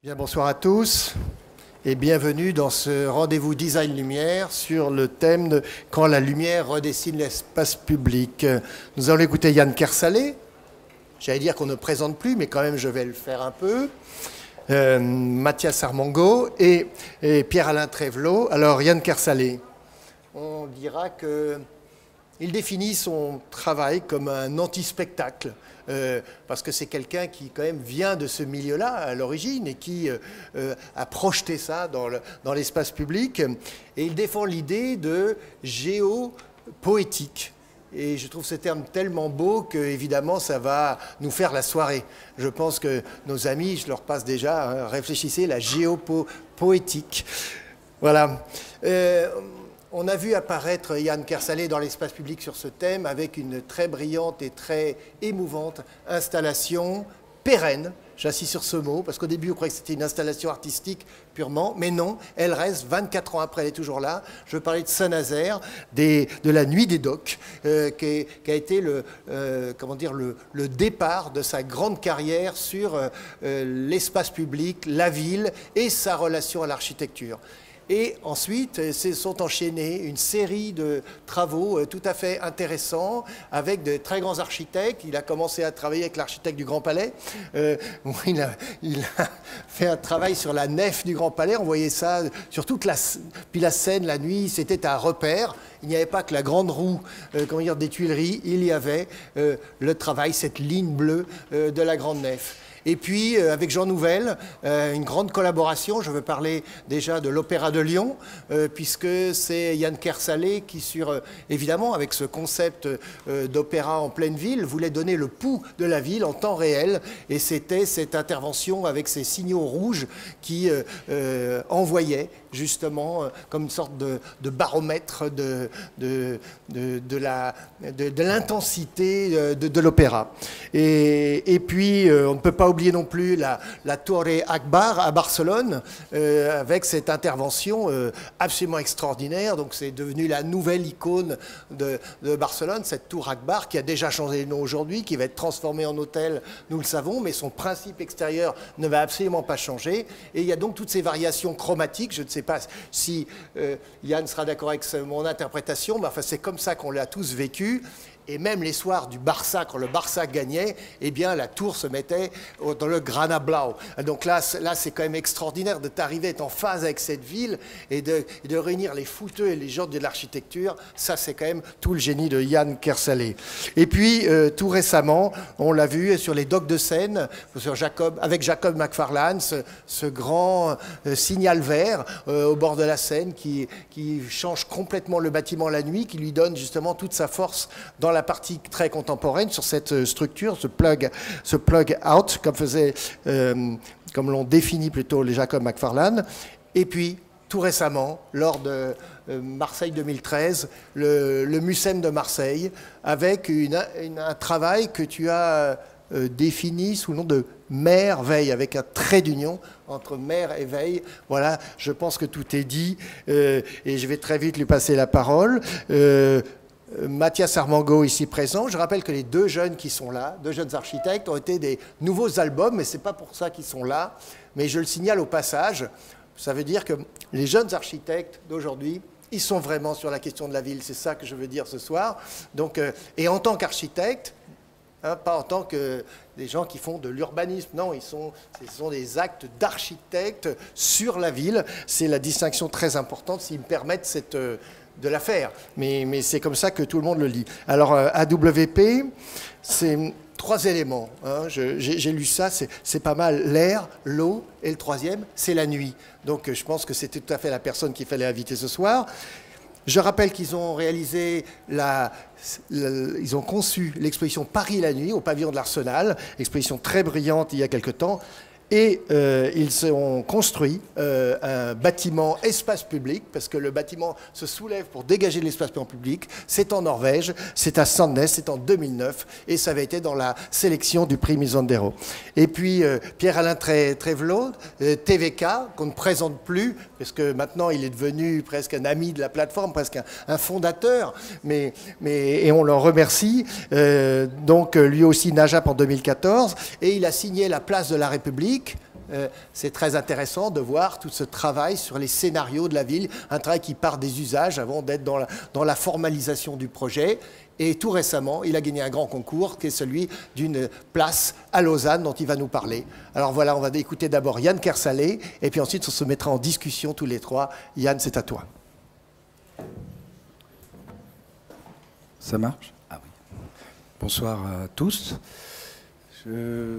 Bien, bonsoir à tous et bienvenue dans ce rendez-vous Design Lumière sur le thème de Quand la lumière redessine l'espace public. Nous allons écouter Yann Kersalé. J'allais dire qu'on ne présente plus, mais quand même je vais le faire un peu. Mathias Armango et Pierre-Alain Trévelot. Alors Yann Kersalé, on dira qu'il définit son travail comme un anti-spectacle. Parce que c'est quelqu'un qui quand même vient de ce milieu-là à l'origine et qui a projeté ça dans l'espace public. Et il défend l'idée de géopoétique. Et je trouve ce terme tellement beau qu'évidemment ça va nous faire la soirée. Je pense que nos amis, je leur passe déjà, réfléchissez, la géopoétique. Voilà. On a vu apparaître Yann Kersalé dans l'espace public sur ce thème avec une très brillante et très émouvante installation pérenne. J'insiste sur ce mot, parce qu'au début, on croyait que c'était une installation artistique purement, mais non, elle reste, 24 ans après, elle est toujours là. Je veux parler de Saint-Nazaire, de la Nuit des Docks, qui a été le départ de sa grande carrière sur l'espace public, la ville et sa relation à l'architecture. Et ensuite, se sont enchaînés une série de travaux tout à fait intéressants avec de très grands architectes. Il a commencé à travailler avec l'architecte du Grand Palais. Il a fait un travail sur la nef du Grand Palais. On voyait ça sur toute puis la Seine, la nuit, c'était un repère. Il n'y avait pas que la grande roue des Tuileries, il y avait le travail, cette ligne bleue de la grande nef. Et puis, avec Jean Nouvel, une grande collaboration. Je veux parler déjà de l'Opéra de Lyon, puisque c'est Yann Kersalé qui, évidemment, avec ce concept d'opéra en pleine ville, voulait donner le pouls de la ville en temps réel. Et c'était cette intervention avec ces signaux rouges qui envoyaient, justement, comme une sorte de baromètre de l'intensité de l'opéra. Et puis, on ne peut pas oublier non plus la Torre Akbar à Barcelone, avec cette intervention absolument extraordinaire. Donc c'est devenu la nouvelle icône de Barcelone, cette tour Akbar, qui a déjà changé de nom aujourd'hui, qui va être transformée en hôtel, nous le savons, mais son principe extérieur ne va absolument pas changer. Et il y a donc toutes ces variations chromatiques. Je ne sais pas si Yann sera d'accord avec mon interprétation, mais enfin c'est comme ça qu'on l'a tous vécu. Et même les soirs du Barça, quand le Barça gagnait, eh bien, la tour se mettait dans le Grana Blau. Donc là c'est quand même extraordinaire de t'arriver, d'être en phase avec cette ville et de réunir les footeux et les gens de l'architecture. Ça, c'est quand même tout le génie de Yann Kersalé. Et puis, tout récemment, on l'a vu sur les docks de Seine, avec Jacob McFarlane, ce grand signal vert au bord de la Seine qui change complètement le bâtiment la nuit, qui lui donne justement toute sa force dans la partie très contemporaine sur cette structure, ce plug out, comme l'ont défini plutôt les Jacob McFarlane. Et puis, tout récemment, lors de Marseille 2013, le Mucem de Marseille, avec un travail que tu as défini sous le nom de Mer-Veille, avec un trait d'union entre mer et veille. Voilà, je pense que tout est dit, et je vais très vite lui passer la parole. Mathias Armango ici présent. Je rappelle que les deux jeunes qui sont là, deux jeunes architectes, ont été des nouveaux albums, mais ce n'est pas pour ça qu'ils sont là. Mais je le signale au passage, ça veut dire que les jeunes architectes d'aujourd'hui, ils sont vraiment sur la question de la ville. C'est ça que je veux dire ce soir. Donc, et en tant qu'architecte, pas en tant que des gens qui font de l'urbanisme, non, ce sont des actes d'architectes sur la ville. C'est la distinction très importante, s'ils me permettent de la faire. Mais c'est comme ça que tout le monde le lit. Alors, AWP, c'est 3 éléments. J'ai lu ça, c'est pas mal. L'air, l'eau, et le troisième, c'est la nuit. Donc, je pense que c'était tout à fait la personne qu'il fallait inviter ce soir. Je rappelle qu'ils ont réalisé ils ont conçu l'exposition Paris la nuit au pavillon de l'Arsenal, exposition très brillante il y a quelque temps. Et ils ont construit un bâtiment espace public, parce que le bâtiment se soulève pour dégager l'espace public. C'est en Norvège, c'est à Sandnes, c'est en 2009, et ça avait été dans la sélection du prix Misandero. Et puis Pierre-Alain Trévelot, TVK, qu'on ne présente plus, parce que maintenant il est devenu presque un ami de la plateforme, presque un fondateur, et on l'en remercie. Donc lui aussi NAJAP en 2014, et il a signé la place de la République, c'est très intéressant de voir tout ce travail sur les scénarios de la ville, un travail qui part des usages avant d'être dans la formalisation du projet. Et tout récemment, il a gagné un grand concours qui est celui d'une place à Lausanne dont il va nous parler. Alors voilà, on va écouter d'abord Yann Kersalé et puis ensuite on se mettra en discussion tous les trois. Yann, c'est à toi. Ça marche? Ah oui. Bonsoir à tous. Je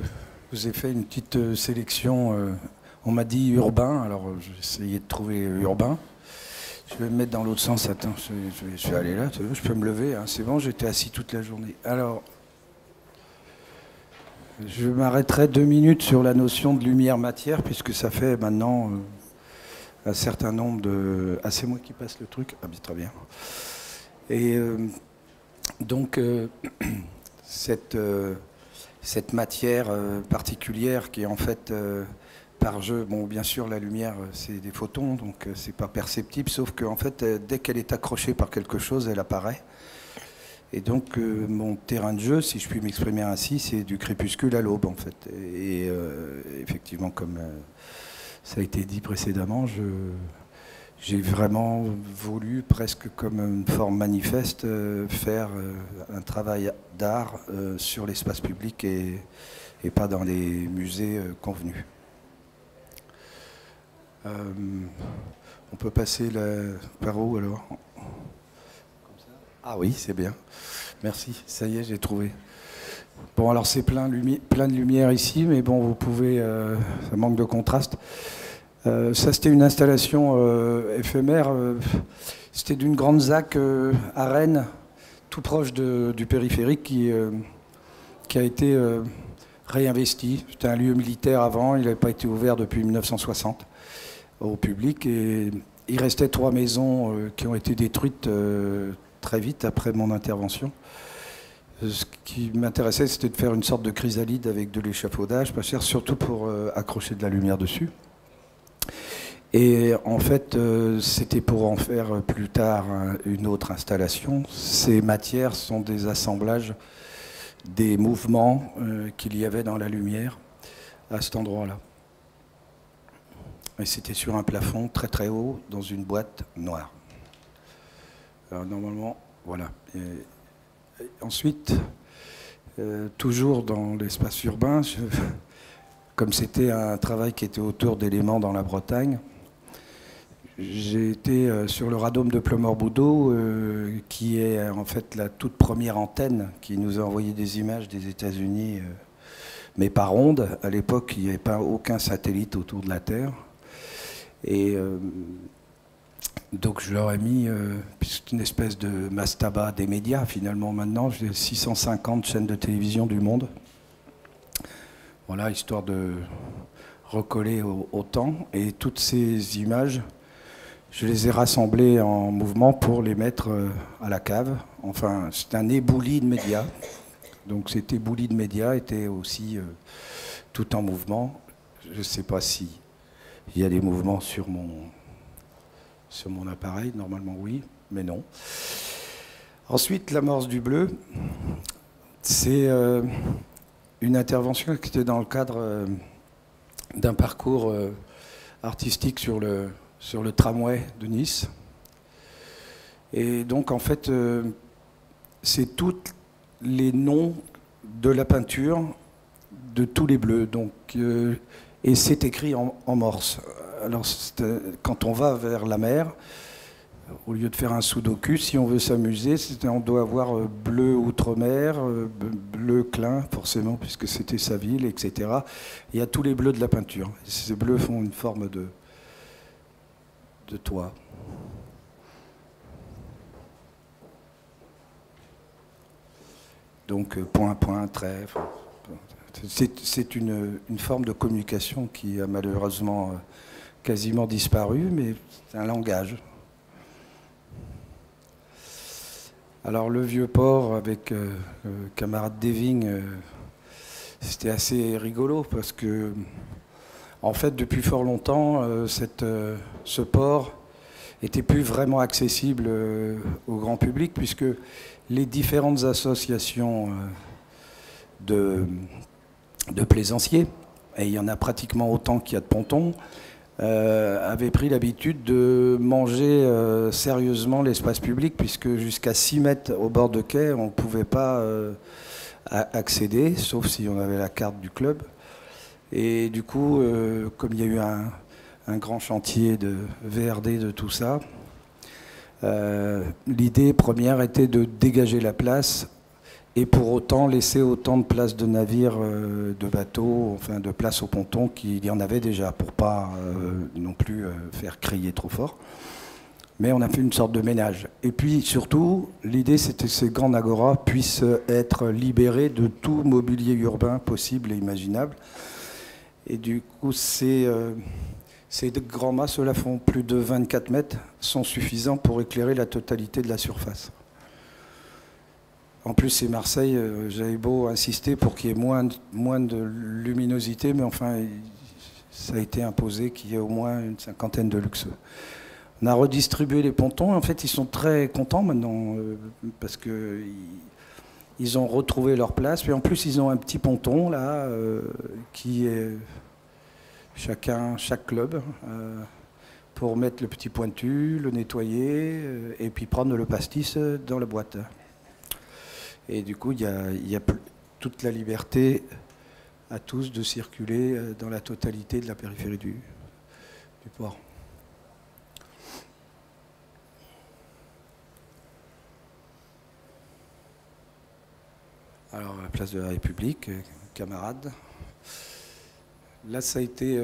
vous ai fait une petite sélection. On m'a dit urbain, alors j'ai essayé de trouver urbain. Je vais me mettre dans l'autre sens. Attends, je vais aller là. Je peux me lever. Hein, c'est bon, j'étais assis toute la journée. Alors, je m'arrêterai 2 minutes sur la notion de lumière-matière, puisque ça fait maintenant un certain nombre de... Ah, c'est moi qui passe le truc? Ah, bien, très bien. Et donc, cette matière particulière qui est en fait... par jeu, bon, bien sûr, la lumière, c'est des photons, donc c'est pas perceptible, sauf qu'en fait, dès qu'elle est accrochée par quelque chose, elle apparaît. Et donc, mon terrain de jeu, si je puis m'exprimer ainsi, c'est du crépuscule à l'aube, en fait. Et effectivement, comme ça a été dit précédemment, j'ai vraiment voulu, presque comme une forme manifeste, faire un travail d'art sur l'espace public et pas dans les musées convenus. On peut passer par où alors? Comme ça. Ah oui, c'est bien. Merci, ça y est, j'ai trouvé. Bon, alors c'est plein de lumière ici, mais bon, vous pouvez... ça manque de contraste. Ça, c'était une installation éphémère. C'était d'une grande ZAC à Rennes, tout proche du périphérique, qui a été réinvesti. C'était un lieu militaire avant, il n'avait pas été ouvert depuis 1960. Au public, et il restait 3 maisons qui ont été détruites très vite après mon intervention. Ce qui m'intéressait, c'était de faire une sorte de chrysalide avec de l'échafaudage, pas cher, surtout pour accrocher de la lumière dessus. Et en fait, c'était pour en faire plus tard une autre installation. Ces matières sont des assemblages des mouvements qu'il y avait dans la lumière à cet endroit-là. Et c'était sur un plafond très très haut, dans une boîte noire. Alors normalement, voilà. Et ensuite, toujours dans l'espace urbain, comme c'était un travail qui était autour d'éléments dans la Bretagne, j'ai été sur le radome de Ploemeur-Boudot, qui est en fait la toute première antenne qui nous a envoyé des images des États-Unis, mais par onde. À l'époque, il n'y avait pas aucun satellite autour de la Terre. Et donc je leur ai mis une espèce de mastaba des médias. Finalement maintenant, j'ai 650 chaînes de télévision du monde. Voilà, histoire de recoller au temps. Et toutes ces images, je les ai rassemblées en mouvement pour les mettre à la cave. Enfin, c'est un éboulis de médias. Donc cet éboulis de médias était aussi tout en mouvement. Je ne sais pas si... il y a des mouvements sur mon appareil, normalement oui, mais non. Ensuite, l'amorce du bleu, c'est une intervention qui était dans le cadre d'un parcours artistique sur le tramway de Nice. Et donc, en fait, c'est tous les noms de la peinture de tous les bleus. Donc, et c'est écrit en morse. Alors, quand on va vers la mer, au lieu de faire un sudoku, si on veut s'amuser, on doit avoir bleu outre-mer, bleu Klein, forcément, puisque c'était sa ville, etc. Il y a tous les bleus de la peinture. Et ces bleus font une forme de toit. Donc, point, point, trait... C'est une forme de communication qui a malheureusement quasiment disparu, mais c'est un langage. Alors le vieux port avec le camarade Deving, c'était assez rigolo parce que, en fait, depuis fort longtemps, ce port était plus vraiment accessible au grand public, puisque les différentes associations de plaisanciers et il y en a pratiquement autant qu'il y a de pontons, avait pris l'habitude de manger sérieusement l'espace public, puisque jusqu'à 6 mètres au bord de quai, on ne pouvait pas accéder, sauf si on avait la carte du club. Et du coup, comme il y a eu un grand chantier de VRD de tout ça, l'idée première était de dégager la place et pour autant laisser autant de places de navires, de bateaux, enfin de places au ponton qu'il y en avait déjà, pour pas non plus faire crier trop fort. Mais on a fait une sorte de ménage. Et puis surtout, l'idée c'était que ces grandes agoras puissent être libérées de tout mobilier urbain possible et imaginable. Et du coup, ces grands mâts, ceux-là font plus de 24 mètres, sont suffisants pour éclairer la totalité de la surface. En plus, c'est Marseille, j'avais beau insister pour qu'il y ait moins de luminosité, mais enfin, ça a été imposé qu'il y ait au moins une cinquantaine de luxeux. On a redistribué les pontons, en fait, ils sont très contents maintenant, parce qu'ils ont retrouvé leur place, puis en plus, ils ont un petit ponton, là, qui est chaque club, pour mettre le petit pointu, le nettoyer, et puis prendre le pastis dans la boîte. Et du coup, il y a toute la liberté à tous de circuler dans la totalité de la périphérie du port. Alors, la place de la République, camarades. Là, ça a été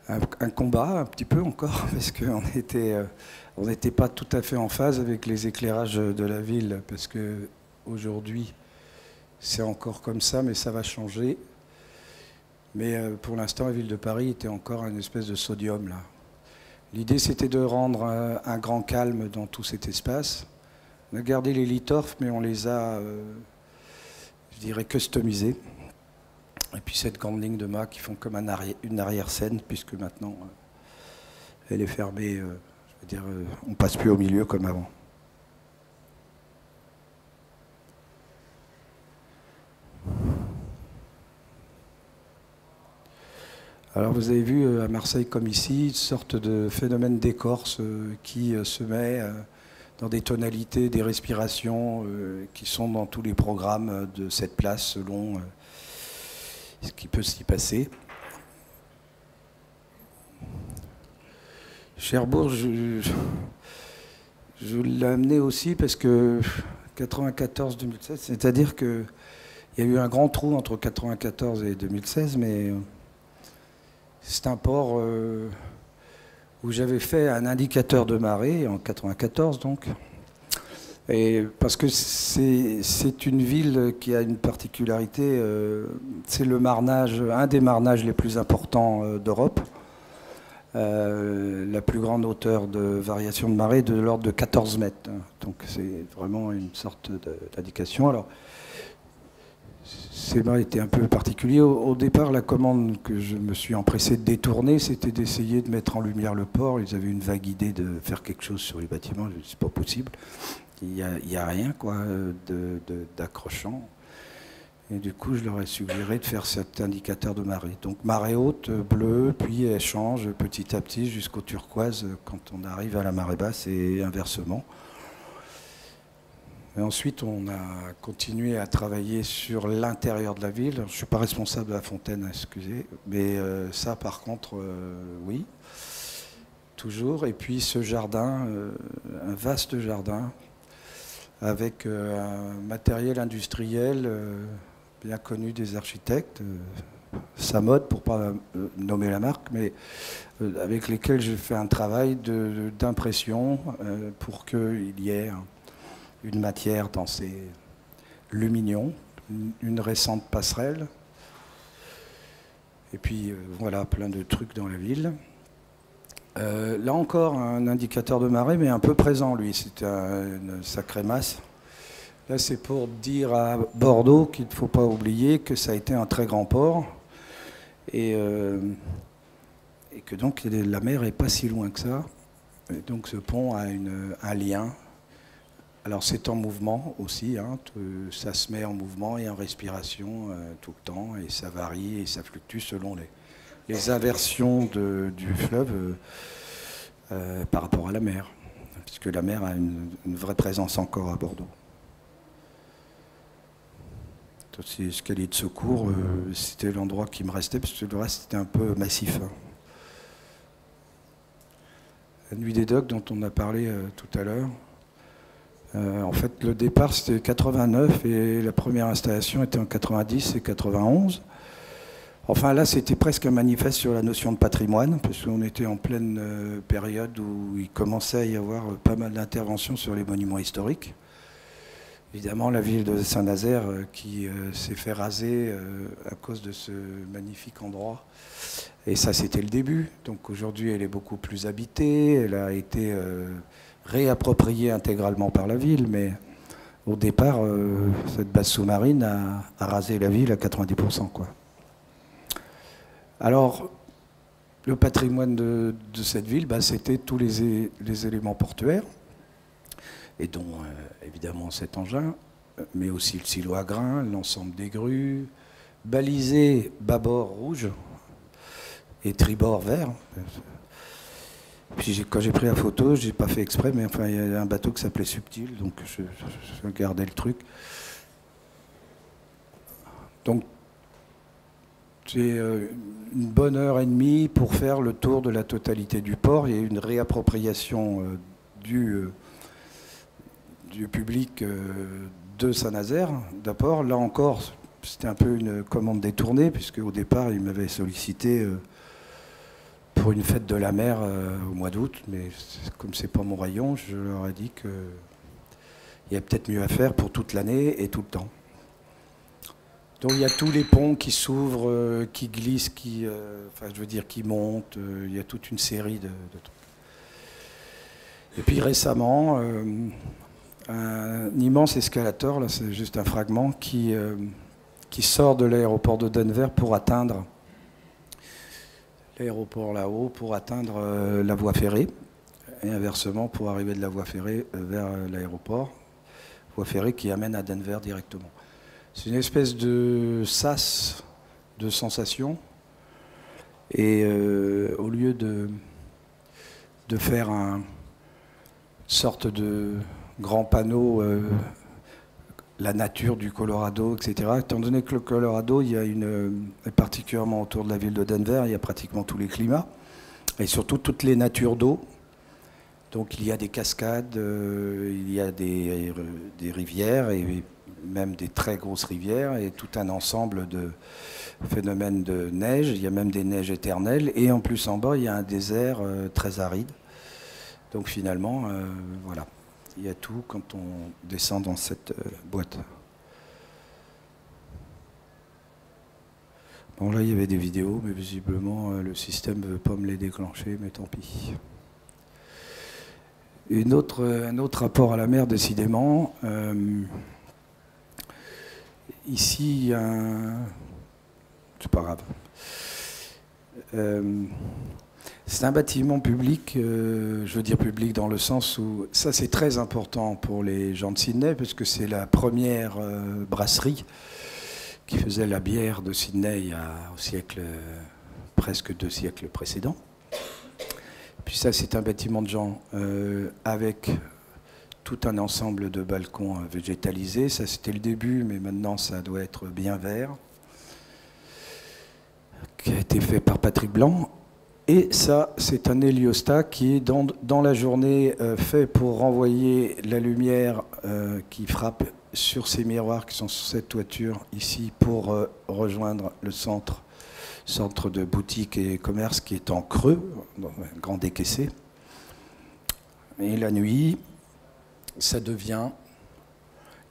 un combat, un petit peu encore, parce qu'on n'était pas tout à fait en phase avec les éclairages de la ville, parce qu'aujourd'hui, c'est encore comme ça, mais ça va changer. Mais pour l'instant, la ville de Paris était encore une espèce de sodium, là. L'idée, c'était de rendre un grand calme dans tout cet espace. On a gardé les lithophs, mais on les a, je dirais, customisés. Et puis cette grande ligne de mâts qui font comme une arrière-scène, puisque maintenant, elle est fermée. Je veux dire, on ne passe plus au milieu comme avant. Alors vous avez vu à Marseille comme ici, une sorte de phénomène d'écorce qui se met dans des tonalités, des respirations qui sont dans tous les programmes de cette place selon ce qui peut s'y passer. Cherbourg, je l'ai amené aussi parce que 94-2016, c'est-à-dire qu'il y a eu un grand trou entre 94 et 2016, mais c'est un port où j'avais fait un indicateur de marée en 94 donc. Et parce que c'est une ville qui a une particularité, c'est le marnage, un des marnages les plus importants d'Europe. La plus grande hauteur de variation de marée de l'ordre de 14 mètres. Donc c'est vraiment une sorte d'indication. Alors, ces marées étaient un peu particuliers. Au départ, la commande que je me suis empressé de détourner, c'était d'essayer de mettre en lumière le port. Ils avaient une vague idée de faire quelque chose sur les bâtiments. C'est pas possible. Il n'y a rien quoi, d'accrochant. Et du coup, je leur ai suggéré de faire cet indicateur de marée. Donc marée haute, bleue, puis elle change petit à petit jusqu'au turquoise quand on arrive à la marée basse et inversement. Et ensuite, on a continué à travailler sur l'intérieur de la ville. Je ne suis pas responsable de la fontaine, excusez, mais ça, par contre, oui, toujours. Et puis ce jardin, un vaste jardin, avec un matériel industriel bien connu des architectes, Samod, pour ne pas nommer la marque, mais avec lesquels j'ai fait un travail d'impression pour qu'il y ait une matière dans ces lumignons, une récente passerelle, et puis voilà, plein de trucs dans la ville. Là encore, un indicateur de marée, mais un peu présent, lui. C'était une sacrée masse. Là, c'est pour dire à Bordeaux qu'il ne faut pas oublier que ça a été un très grand port et que donc la mer n'est pas si loin que ça. Et donc ce pont a un lien Alors c'est en mouvement aussi, hein, ça se met en mouvement et en respiration tout le temps, et ça varie et ça fluctue selon les inversions du fleuve par rapport à la mer, puisque la mer a une vraie présence encore à Bordeaux. Ces escaliers de secours, c'était l'endroit qui me restait, parce que le reste c'était un peu massif. Hein. La nuit des docks dont on a parlé tout à l'heure, en fait le départ c'était 89 et la première installation était en 90 et 91. Enfin là c'était presque un manifeste sur la notion de patrimoine, parce qu'on était en pleine période où il commençait à y avoir pas mal d'interventions sur les monuments historiques. Évidemment, la ville de Saint-Nazaire qui s'est fait raser à cause de ce magnifique endroit. Et ça, c'était le début. Donc aujourd'hui, elle est beaucoup plus habitée. Elle a été réappropriée intégralement par la ville. Mais au départ, cette base sous-marine a rasé la ville à 90%, quoi. Alors, le patrimoine de cette ville, bah, c'était tous les éléments portuaires, et dont évidemment cet engin, mais aussi le silo à grains, l'ensemble des grues, balisé bâbord rouge et tribord vert. Puis quand j'ai pris la photo, j'ai pas fait exprès, mais enfin il y a un bateau qui s'appelait Subtil, donc je gardais le truc. Donc c'est une bonne heure et demie pour faire le tour de la totalité du port. Il y a eu une réappropriation du public de Saint-Nazaire, d'abord. Là encore, c'était un peu une commande détournée, puisque au départ, ils m'avaient sollicité pour une fête de la mer au mois d'août, mais comme c'est pas mon rayon, je leur ai dit qu'il y avait peut-être mieux à faire pour toute l'année et tout le temps. Donc il y a tous les ponts qui s'ouvrent, qui glissent, qui montent, il y a toute une série de trucs. Et puis récemment, un immense escalator, là c'est juste un fragment, qui sort de l'aéroport de Denver pour atteindre l'aéroport là-haut, pour atteindre la voie ferrée, et inversement pour arriver de la voie ferrée vers l'aéroport, voie ferrée qui amène à Denver directement. C'est une espèce de sas de sensations, et au lieu de faire une sorte de grand panneau, la nature du Colorado, etc. Étant donné que le Colorado, il y a particulièrement autour de la ville de Denver, il y a pratiquement tous les climats, et surtout toutes les natures d'eau. Donc il y a des cascades, il y a des rivières, et même des très grosses rivières, et tout un ensemble de phénomènes de neige. Il y a même des neiges éternelles, et en plus en bas, il y a un désert très aride. Donc finalement, voilà. Il y a tout quand on descend dans cette boîte. Bon, là, il y avait des vidéos, mais visiblement, le système ne veut pas me les déclencher, mais tant pis. Un autre rapport à la mer, décidément. Ici, il y a un... C'est pas grave. C'est un bâtiment public, je veux dire public dans le sens où ça c'est très important pour les gens de Sydney, parce que c'est la première brasserie qui faisait la bière de Sydney au siècle, presque 2 siècles précédents. Puis ça c'est un bâtiment de gens avec tout un ensemble de balcons végétalisés. Ça c'était le début, mais maintenant ça doit être bien vert, qui a été fait par Patrick Blanc. Et ça, c'est un héliostat qui est dans la journée fait pour renvoyer la lumière qui frappe sur ces miroirs qui sont sur cette toiture ici pour rejoindre le centre de boutique et commerce qui est en creux, dans un grand décaissé. Et la nuit, ça devient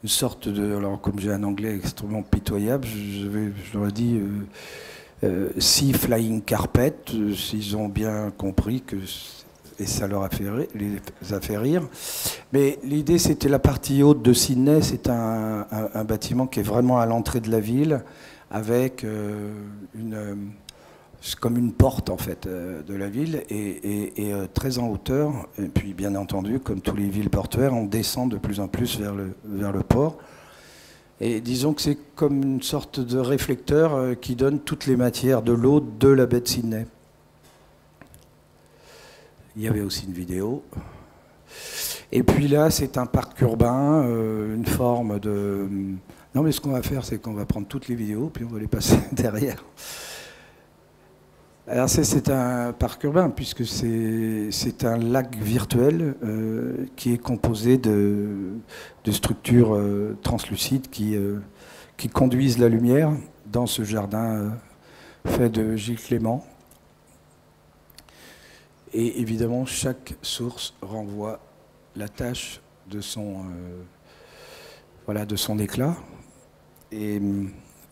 une sorte de... Alors comme j'ai un anglais extrêmement pitoyable, je leur ai dit... Sea Flying Carpet, s'ils ont bien compris que, et ça les a fait rire. Mais l'idée, c'était la partie haute de Sydney. C'est un bâtiment qui est vraiment à l'entrée de la ville, avec c'est comme une porte en fait de la ville et très en hauteur. Et puis bien entendu, comme tous les villes portuaires, on descend de plus en plus vers le port. Et disons que c'est comme une sorte de réflecteur qui donne toutes les matières de l'eau de la baie de Sydney. Il y avait aussi une vidéo. Et puis là, c'est un parc urbain, une forme de... Non mais ce qu'on va faire, c'est qu'on va prendre toutes les vidéos, puis on va les passer derrière. Alors c'est un parc urbain, puisque c'est un lac virtuel qui est composé de structures translucides qui conduisent la lumière dans ce jardin fait de Gilles Clément. Et évidemment, chaque source renvoie la tache de son éclat. Et le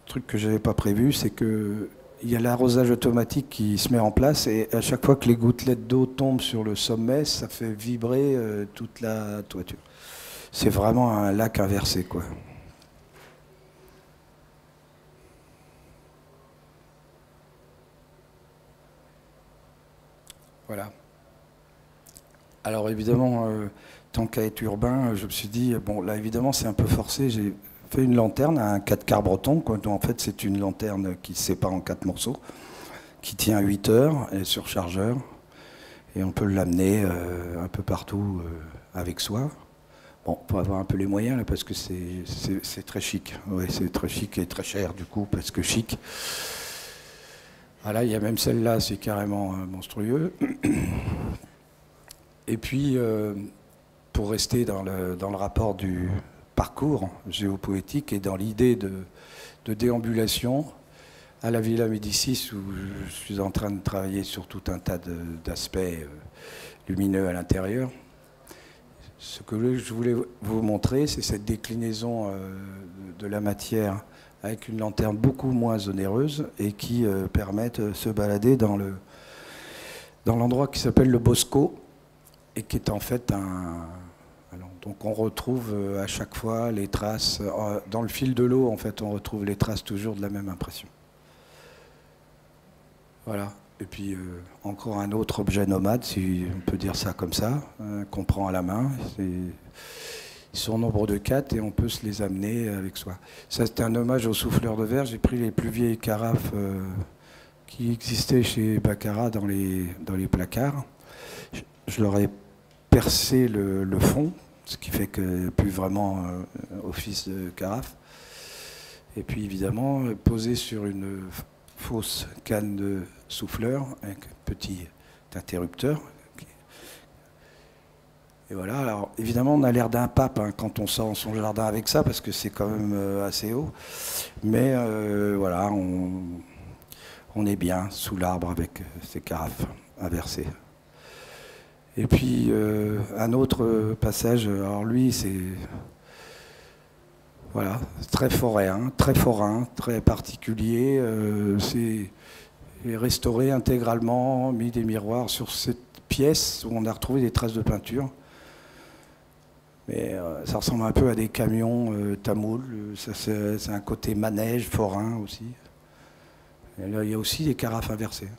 truc que je n'avais pas prévu, c'est que il y a l'arrosage automatique qui se met en place et à chaque fois que les gouttelettes d'eau tombent sur le sommet, ça fait vibrer toute la toiture. C'est vraiment un lac inversé, quoi. Voilà. Alors évidemment, tant qu'à être urbain, je me suis dit, bon là évidemment c'est un peu forcé, j'ai fait une lanterne à un 4 quarts breton, quoi. En fait c'est une lanterne qui se sépare en 4 morceaux, qui tient 8 heures, elle est sur chargeur, et on peut l'amener un peu partout avec soi. Bon, pour avoir un peu les moyens là, parce que c'est très chic, ouais, c'est très chic et très cher du coup, parce que chic. Voilà, il y a même celle-là, c'est carrément monstrueux. Et puis, pour rester dans le rapport du parcours géopoétique et dans l'idée de déambulation à la Villa Médicis, où je suis en train de travailler sur tout un tas d'aspects lumineux à l'intérieur, ce que je voulais vous montrer, c'est cette déclinaison de la matière avec une lanterne beaucoup moins onéreuse et qui permet de se balader dans l'endroit qui s'appelle le Bosco et qui est en fait donc on retrouve à chaque fois les traces, dans le fil de l'eau en fait on retrouve les traces toujours de la même impression. Voilà, et puis encore un autre objet nomade, si on peut dire ça comme ça, qu'on prend à la main. Ils sont au nombre de 4 et on peut se les amener avec soi. Ça c'est un hommage aux souffleurs de verre, j'ai pris les plus vieilles carafes qui existaient chez Baccarat dans les placards. Je leur ai percé le fond, ce qui fait que plus vraiment office de carafe. Et puis évidemment, posé sur une fausse canne de souffleur, avec un petit interrupteur. Et voilà, alors évidemment on a l'air d'un pape hein, quand on sort son jardin avec ça, parce que c'est quand même assez haut. Mais voilà, on est bien sous l'arbre avec ces carafes inversées. Et puis un autre passage, alors lui c'est voilà, très forain, très particulier. C'est restauré intégralement, mis des miroirs sur cette pièce où on a retrouvé des traces de peinture. Mais ça ressemble un peu à des camions tamouls, c'est un côté manège, forain aussi. Et là il y a aussi des carafes inversées.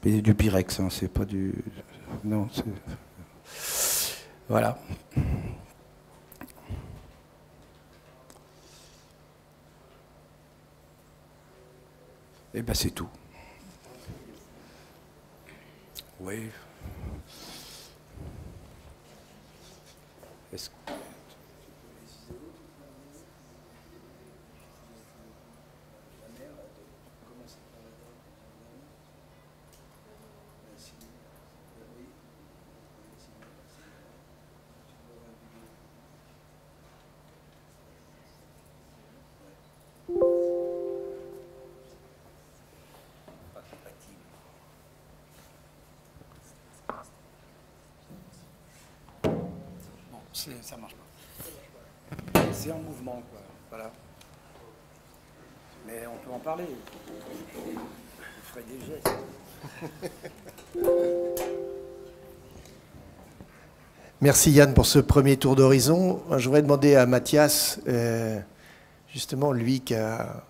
Mais du Pyrex, hein, c'est pas du... Non, c'est... Voilà. Et ben c'est tout. Oui. Est-ce que... Ça marche pas. C'est en mouvement, quoi. Voilà. Mais on peut en parler. Je ferai des gestes. Merci Yann pour ce premier tour d'horizon. Je voudrais demander à Mathias, justement lui qui a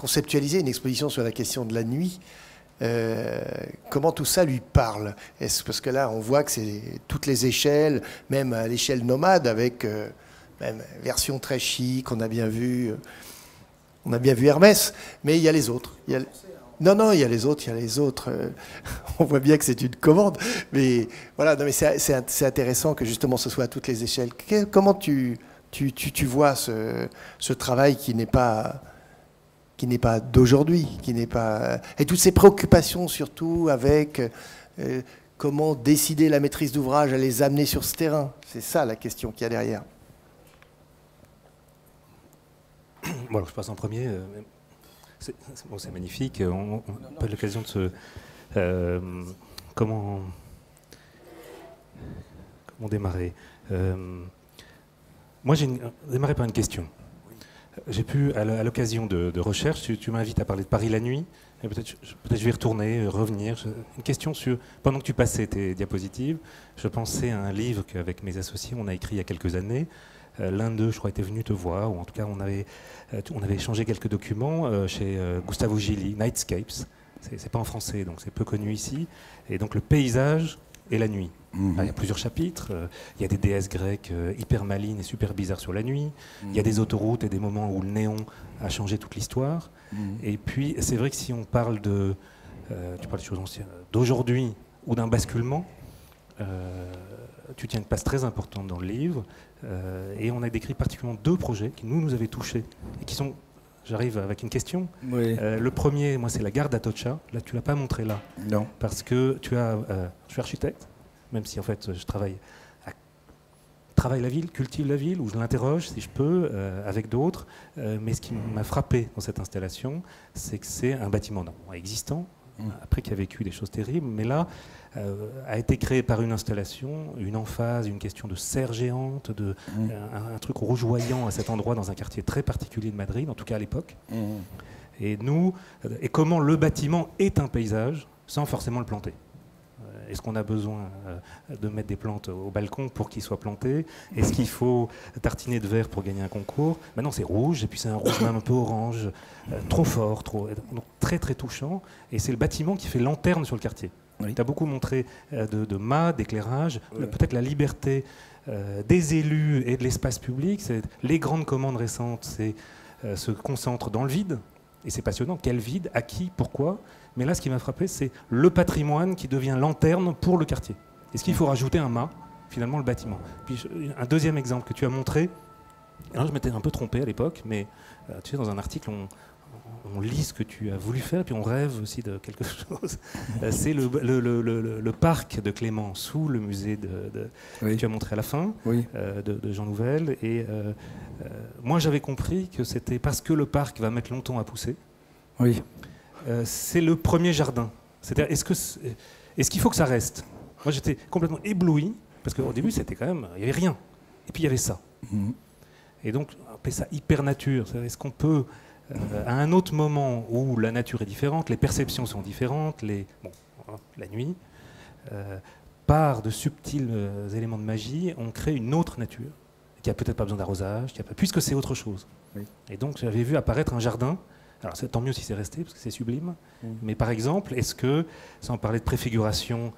conceptualiser une exposition sur la question de la nuit. Comment tout ça lui parle? Parce que là, on voit que c'est toutes les échelles, même à l'échelle nomade, avec même version très chic, on a bien vu Hermès, mais il y a les autres. Non, il y a les autres. On voit bien que c'est une commande, mais voilà. Non, mais c'est intéressant que justement ce soit à toutes les échelles. Comment tu vois ce travail qui n'est pas d'aujourd'hui, et toutes ces préoccupations surtout avec comment décider la maîtrise d'ouvrage à les amener sur ce terrain. C'est ça la question qu'il y a derrière. Bon, alors je passe en premier. C'est magnifique. On n'a pas l'occasion de se... comment démarrer Moi, j'ai démarré par une question. J'ai pu, à l'occasion de recherche, tu m'invites à parler de Paris la nuit, et peut-être je vais y retourner, revenir. Une question sur, pendant que tu passais tes diapositives, je pensais à un livre qu'avec mes associés, on a écrit il y a quelques années. L'un d'eux, je crois, était venu te voir, ou en tout cas, on avait échangé quelques documents chez Gustavo Gili, Nightscapes. C'est pas en français, donc c'est peu connu ici. Et donc le paysage et la nuit. Il y a plusieurs chapitres. Il y a des déesses grecques hyper malines et super bizarres sur la nuit. Il y a des autoroutes et des moments où le néon a changé toute l'histoire. Et puis, c'est vrai que si on parle tu parles de choses anciennes, d'aujourd'hui ou d'un basculement, tu tiens une place très importante dans le livre. Et on a décrit particulièrement 2 projets qui nous avaient touchés et qui sont... J'arrive avec une question. Oui. Le premier, moi, c'est la gare d'Atocha. Là, tu ne l'as pas montré là. Non. Parce que je suis architecte, même si en fait je travaille la ville, cultive la ville, ou je l'interroge si je peux, avec d'autres. Mais ce qui m'a frappé dans cette installation, c'est que c'est un bâtiment existant, après qui a vécu des choses terribles, mais là, a été créé par une installation, une emphase, une question de serre géante, un truc rougeoyant à cet endroit dans un quartier très particulier de Madrid, en tout cas à l'époque. Et comment le bâtiment est un paysage sans forcément le planter. Est-ce qu'on a besoin de mettre des plantes au balcon pour qu'il soit planté? Est-ce qu'il faut tartiner de vert pour gagner un concours? Maintenant c'est rouge, et puis c'est un rouge même un peu orange, trop fort, donc très très touchant. Et c'est le bâtiment qui fait lanterne sur le quartier. Oui. Tu as beaucoup montré de mâts, d'éclairage, peut-être la liberté des élus et de l'espace public. Les grandes commandes récentes se concentrent dans le vide, et c'est passionnant. Quel vide? À qui? Pourquoi? Mais là, ce qui m'a frappé, c'est le patrimoine qui devient lanterne pour le quartier. Est-ce qu'il faut rajouter un mât? Finalement, le bâtiment. Puis un deuxième exemple que tu as montré, alors je m'étais un peu trompé à l'époque, mais tu sais, dans un article, on lit ce que tu as voulu faire, puis on rêve aussi de quelque chose. C'est le parc de Clément, sous le musée que tu as montré à la fin, de Jean Nouvel. Et moi, j'avais compris que c'était parce que le parc va mettre longtemps à pousser. Oui. C'est le premier jardin. C'est-à-dire, est-ce qu'il faut que ça reste? Moi, j'étais complètement ébloui, parce qu'au début, c'était quand même, il n'y avait rien. Et puis, il y avait ça. Et donc, on appelle ça hyper-nature. Est-ce qu'on peut, à un autre moment où la nature est différente, les perceptions sont différentes, la nuit, par de subtils éléments de magie, on crée une autre nature, qui n'a peut-être pas besoin d'arrosage, puisque c'est autre chose. Oui. Et donc, j'avais vu apparaître un jardin. Alors, tant mieux si c'est resté, parce que c'est sublime. Mais par exemple, est-ce que, sans parler de préfiguration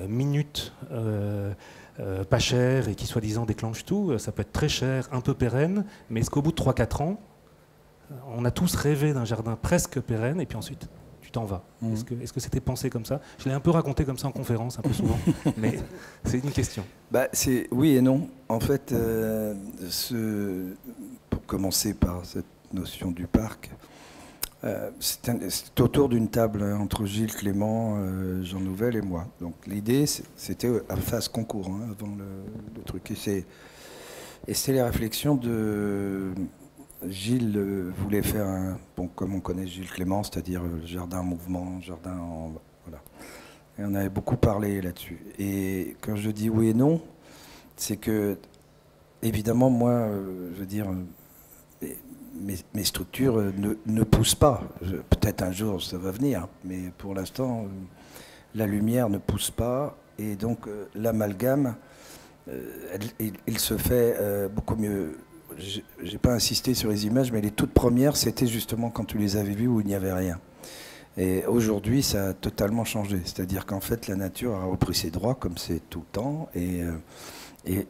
minute, pas cher et qui soi-disant déclenche tout, ça peut être très cher, un peu pérenne, mais est-ce qu'au bout de 3-4 ans, on a tous rêvé d'un jardin presque pérenne, et puis ensuite, tu t'en vas? Est-ce que c'était pensé comme ça? Je l'ai un peu raconté comme ça en conférence, un peu souvent, mais c'est une question. C'est oui et non. En fait, pour commencer par cette notion du parc, c'est autour d'une table entre Gilles Clément, Jean Nouvel et moi. Donc l'idée, c'était à phase concours, avant le truc. Et c'est les réflexions de Gilles voulait faire comme on connaît Gilles Clément, c'est-à-dire le jardin en mouvement, voilà. Et on avait beaucoup parlé là-dessus. Et quand je dis oui et non, c'est que évidemment moi, je veux dire. Mes structures ne poussent pas. Peut-être un jour ça va venir, mais pour l'instant, la lumière ne pousse pas. Et donc l'amalgame, il se fait beaucoup mieux j'ai pas insisté sur les images, mais les toutes premières, c'était justement quand tu les avais vues où il n'y avait rien. Et aujourd'hui, ça a totalement changé. C'est-à-dire qu'en fait, la nature a repris ses droits, comme c'est tout le temps, et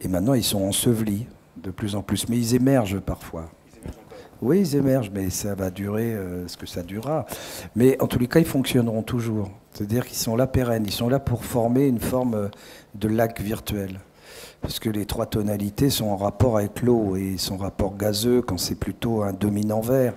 maintenant, ils sont ensevelis de plus en plus. Mais ils émergent parfois. Oui, ils émergent, mais ça va durer ce que ça durera. Mais en tous les cas, ils fonctionneront toujours. C'est-à-dire qu'ils sont là pérennes. Ils sont là pour former une forme de lac virtuel. Parce que les 3 tonalités sont en rapport avec l'eau et son rapport gazeux quand c'est plutôt un dominant vert.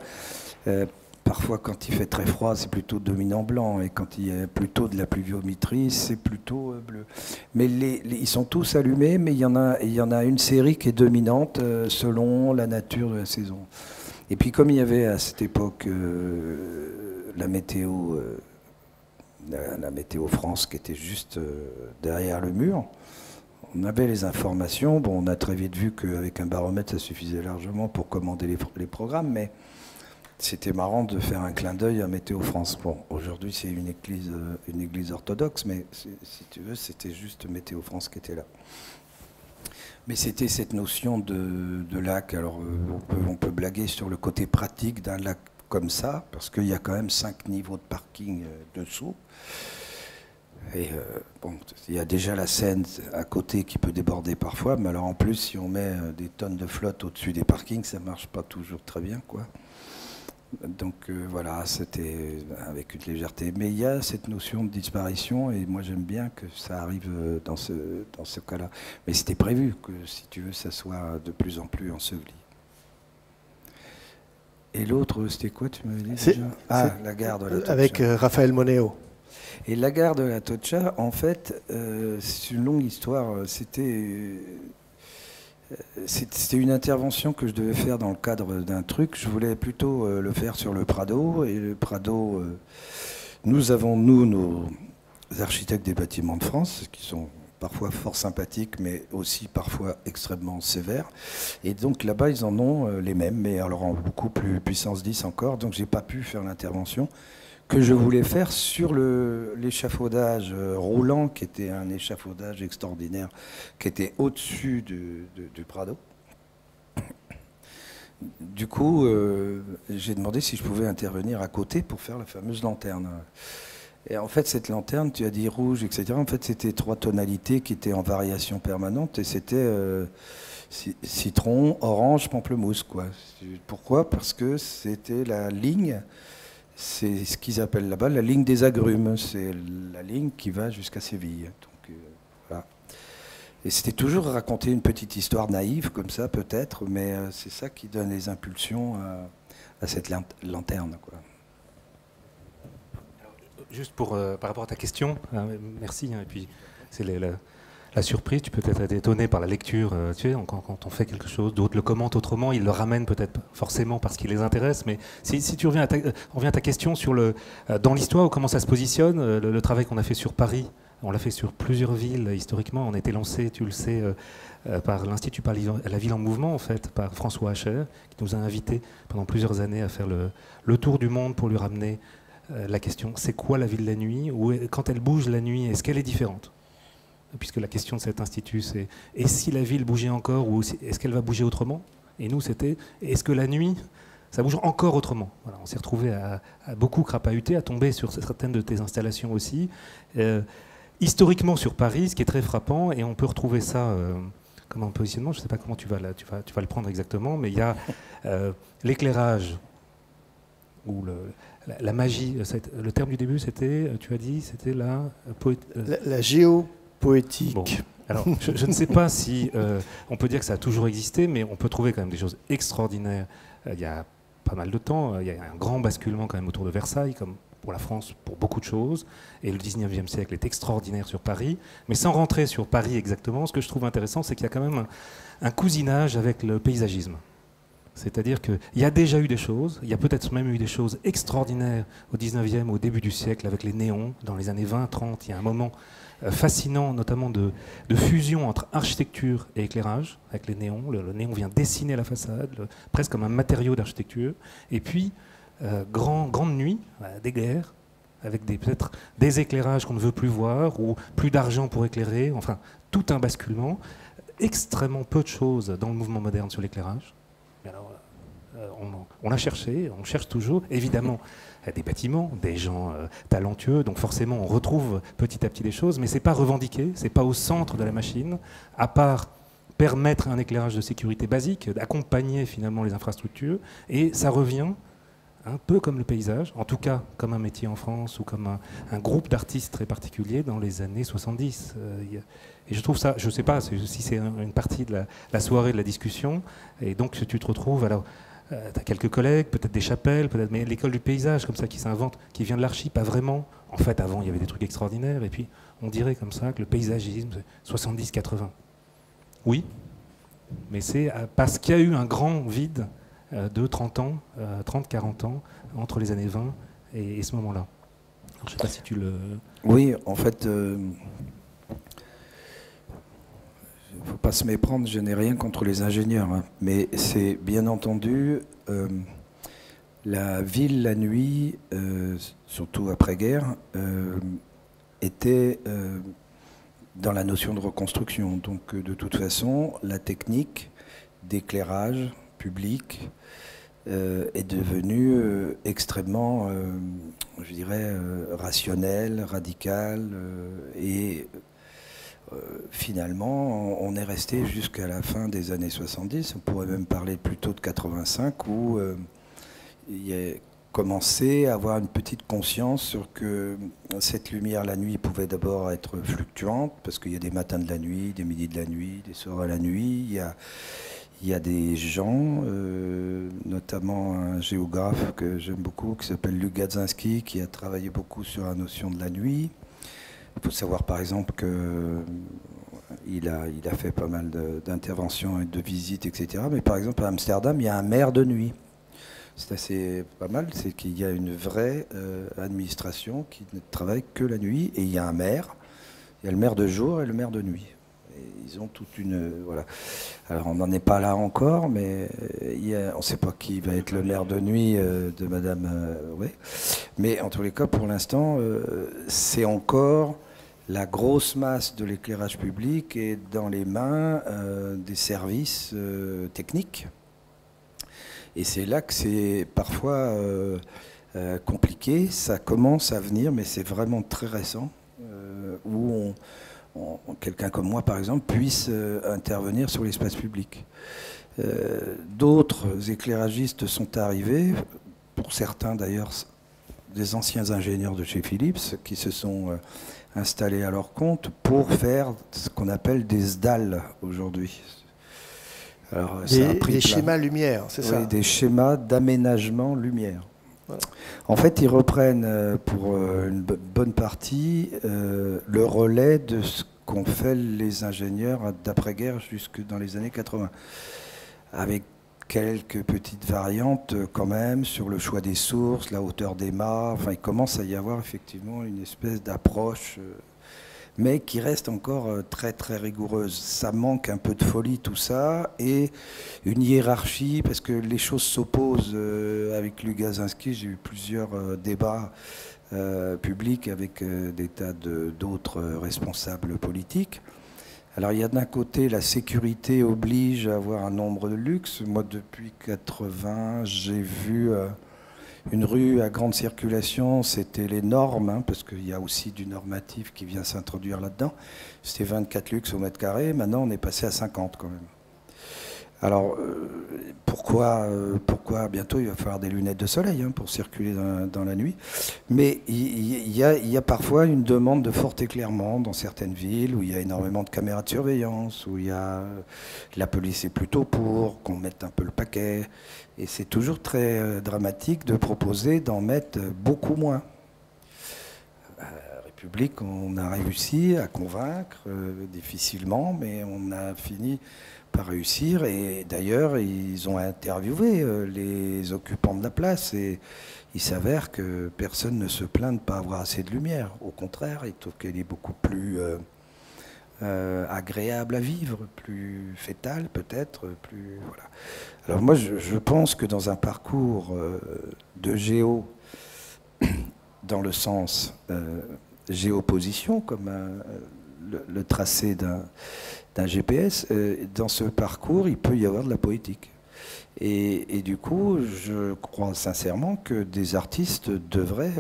Parfois, quand il fait très froid, c'est plutôt dominant blanc. Et quand il y a plutôt de la pluviométrie, c'est plutôt bleu. Mais ils sont tous allumés, mais il y en a une série qui est dominante selon la nature de la saison. Et puis comme il y avait à cette époque la météo France qui était juste derrière le mur, on avait les informations. Bon, on a très vite vu qu'avec un baromètre, ça suffisait largement pour commander les programmes, mais c'était marrant de faire un clin d'œil à Météo France. Bon, aujourd'hui c'est une église orthodoxe, mais si tu veux, c'était juste Météo France qui était là. Mais c'était cette notion de lac. Alors, on peut blaguer sur le côté pratique d'un lac comme ça, parce qu'il y a quand même 5 niveaux de parking dessous. Et bon, il y a déjà la Seine à côté qui peut déborder parfois, mais alors en plus, si on met des tonnes de flotte au-dessus des parkings, ça ne marche pas toujours très bien, quoi. Donc voilà, c'était avec une légèreté. Mais il y a cette notion de disparition, et moi j'aime bien que ça arrive dans ce cas-là. Mais c'était prévu que, si tu veux, ça soit de plus en plus enseveli. Et l'autre, c'était quoi, tu m'avais dit déjà ? Ah, la gare de la Toccia. Avec Raphaël Moneo. Et la gare de la Toccia, en fait, c'est une longue histoire. C'était une intervention que je devais faire dans le cadre d'un truc. Je voulais plutôt le faire sur le Prado. Et le Prado, nous avons, nos architectes des bâtiments de France, qui sont parfois fort sympathiques, mais aussi parfois extrêmement sévères. Et donc là-bas, ils en ont les mêmes, mais alors en beaucoup plus puissance 10 encore. Donc j'ai pas pu faire l'intervention que je voulais faire sur l'échafaudage roulant, qui était un échafaudage extraordinaire, qui était au-dessus du Prado. Du coup, j'ai demandé si je pouvais intervenir à côté pour faire la fameuse lanterne. Et en fait, cette lanterne, tu as dit rouge, etc. En fait, c'était 3 tonalités qui étaient en variation permanente, et c'était citron, orange, pamplemousse, quoi. Pourquoi ? Parce que c'était la ligne. C'est ce qu'ils appellent là-bas la ligne des agrumes. C'est la ligne qui va jusqu'à Séville. Donc, voilà. Et c'était toujours raconter une petite histoire naïve, comme ça, peut-être, mais c'est ça qui donne les impulsions à cette lanterne, quoi. Juste par rapport à ta question, merci. Et puis, c'est la surprise, tu peux être étonné par la lecture, tu sais, quand on fait quelque chose, d'autres le commentent autrement, ils le ramènent peut-être forcément parce qu'il les intéresse, mais si tu reviens on revient à ta question sur dans l'histoire, comment ça se positionne, le travail qu'on a fait sur Paris, on l'a fait sur plusieurs villes historiquement, on a été lancé, tu le sais, par l'Institut par la ville en mouvement, en fait, par François Hacher, qui nous a invités pendant plusieurs années à faire le tour du monde pour lui ramener la question, c'est quoi la ville la nuit, ou quand elle bouge la nuit, est-ce qu'elle est différente ? Puisque la question de cet institut, c'est et si la ville bougeait encore, ou est-ce qu'elle va bouger autrement ? Et nous, c'était est-ce que la nuit, ça bouge encore autrement ? Voilà, on s'est retrouvé à beaucoup crapahuter, à tomber sur certaines de tes installations aussi. Historiquement sur Paris, ce qui est très frappant, et on peut retrouver ça comme un positionnement, je ne sais pas comment tu vas le prendre exactement, mais il y a l'éclairage, ou la magie. Le terme du début, c'était, tu as dit, c'était la géopoétique. Bon. Alors, je ne sais pas si on peut dire que ça a toujours existé, mais on peut trouver quand même des choses extraordinaires. Il y a pas mal de temps, il y a un grand basculement quand même autour de Versailles, comme pour la France, pour beaucoup de choses. Et le 19e siècle est extraordinaire sur Paris. Mais sans rentrer sur Paris exactement, ce que je trouve intéressant, c'est qu'il y a quand même un cousinage avec le paysagisme. C'est-à-dire qu'il y a déjà eu des choses, il y a peut-être même eu des choses extraordinaires au 19e, au début du siècle, avec les néons, dans les années 20-30. Il y a un moment fascinant, notamment de fusion entre architecture et éclairage, avec les néons. Le néon vient dessiner la façade, presque comme un matériau d'architecture. Et puis, grande nuit, des guerres, avec peut-être des éclairages qu'on ne veut plus voir, ou plus d'argent pour éclairer, enfin, tout un basculement. Extrêmement peu de choses dans le mouvement moderne sur l'éclairage. On a cherché, on cherche toujours, évidemment, des bâtiments, des gens talentueux, donc forcément on retrouve petit à petit les choses, mais ce n'est pas revendiqué, ce n'est pas au centre de la machine, à part permettre un éclairage de sécurité basique, d'accompagner finalement les infrastructures, et ça revient un peu comme le paysage, en tout cas comme un métier en France ou comme un groupe d'artistes très particulier dans les années 70. Et je trouve ça, je ne sais pas si c'est une partie de la soirée, de la discussion, et donc tu te retrouves, alors tu as quelques collègues, peut-être des chapelles, peut-être, mais l'école du paysage comme ça qui s'invente, qui vient de l'archi, pas vraiment. En fait, avant, il y avait des trucs extraordinaires, et puis on dirait comme ça que le paysagisme, c'est 70-80. Oui, mais c'est parce qu'il y a eu un grand vide de 30-40 ans, entre les années 20 et ce moment-là. Je ne sais pas si tu le... Oui, en fait, il ne faut pas se méprendre, je n'ai rien contre les ingénieurs, hein, mais c'est bien entendu, la ville, la nuit, surtout après-guerre, était dans la notion de reconstruction. Donc de toute façon, la technique d'éclairage public est devenue extrêmement, je dirais, rationnelle, radicale, et finalement, on est resté jusqu'à la fin des années 70, on pourrait même parler plutôt de 85, où il y a commencé à avoir une petite conscience sur que cette lumière la nuit pouvait d'abord être fluctuante, parce qu'il y a des matins de la nuit, des midis de la nuit, des soirs à la nuit, il y a des gens, notamment un géographe que j'aime beaucoup, qui s'appelle Luc Gadzinski, qui a travaillé beaucoup sur la notion de la nuit. Il faut savoir par exemple qu'il a fait pas mal d'interventions et de visites, etc. Mais par exemple à Amsterdam, il y a un maire de nuit. C'est assez pas mal, c'est qu'il y a une vraie administration qui ne travaille que la nuit, et il y a un maire, il y a le maire de jour et le maire de nuit. Ils ont toute une... Voilà. Alors on n'en est pas là encore, mais on ne sait pas qui va être le maire de nuit de Madame... ouais. Mais en tous les cas, pour l'instant, c'est encore la grosse masse de l'éclairage public est dans les mains des services techniques. Et c'est là que c'est parfois compliqué. Ça commence à venir, mais c'est vraiment très récent, où quelqu'un comme moi, par exemple, puisse intervenir sur l'espace public. D'autres éclairagistes sont arrivés, pour certains d'ailleurs, des anciens ingénieurs de chez Philips, qui se sont installés à leur compte pour faire ce qu'on appelle des SDAL aujourd'hui. Alors, des schémas lumière, c'est ça? Oui, des schémas d'aménagement lumière. Voilà. En fait, ils reprennent pour une bonne partie le relais de ce qu'ont fait les ingénieurs d'après-guerre jusque dans les années 80, avec quelques petites variantes quand même sur le choix des sources, la hauteur des mâts. Enfin, il commence à y avoir effectivement une espèce d'approche, mais qui reste encore très très rigoureuse. Ça manque un peu de folie tout ça, et une hiérarchie, parce que les choses s'opposent. Avec Luc Gadzinski, j'ai eu plusieurs débats publics avec des tas d'autres responsables politiques. Alors il y a d'un côté la sécurité oblige à avoir un nombre de luxe. Moi depuis 80, j'ai vu une rue à grande circulation, c'était les normes, hein, parce qu'il y a aussi du normatif qui vient s'introduire là-dedans. C'était 24 luxe au mètre carré, maintenant on est passé à 50 quand même. Alors pourquoi bientôt il va falloir des lunettes de soleil pour circuler dans la nuit. Mais il y a parfois une demande de fort éclairement dans certaines villes où il y a énormément de caméras de surveillance, où il y a la police est plutôt pour qu'on mette un peu le paquet. Et c'est toujours très dramatique de proposer d'en mettre beaucoup moins. À la République, on a réussi à convaincre, difficilement, mais on a fini par réussir. Et d'ailleurs, ils ont interviewé les occupants de la place, et il s'avère que personne ne se plaint de ne pas avoir assez de lumière. Au contraire, ils trouvent qu'elle est beaucoup plus agréable à vivre, plus fétale peut-être, plus... Voilà. Alors moi, je pense que dans un parcours de géo, dans le sens géoposition, comme le tracé d'un GPS, dans ce parcours, il peut y avoir de la poétique. Et du coup, je crois sincèrement que des artistes devraient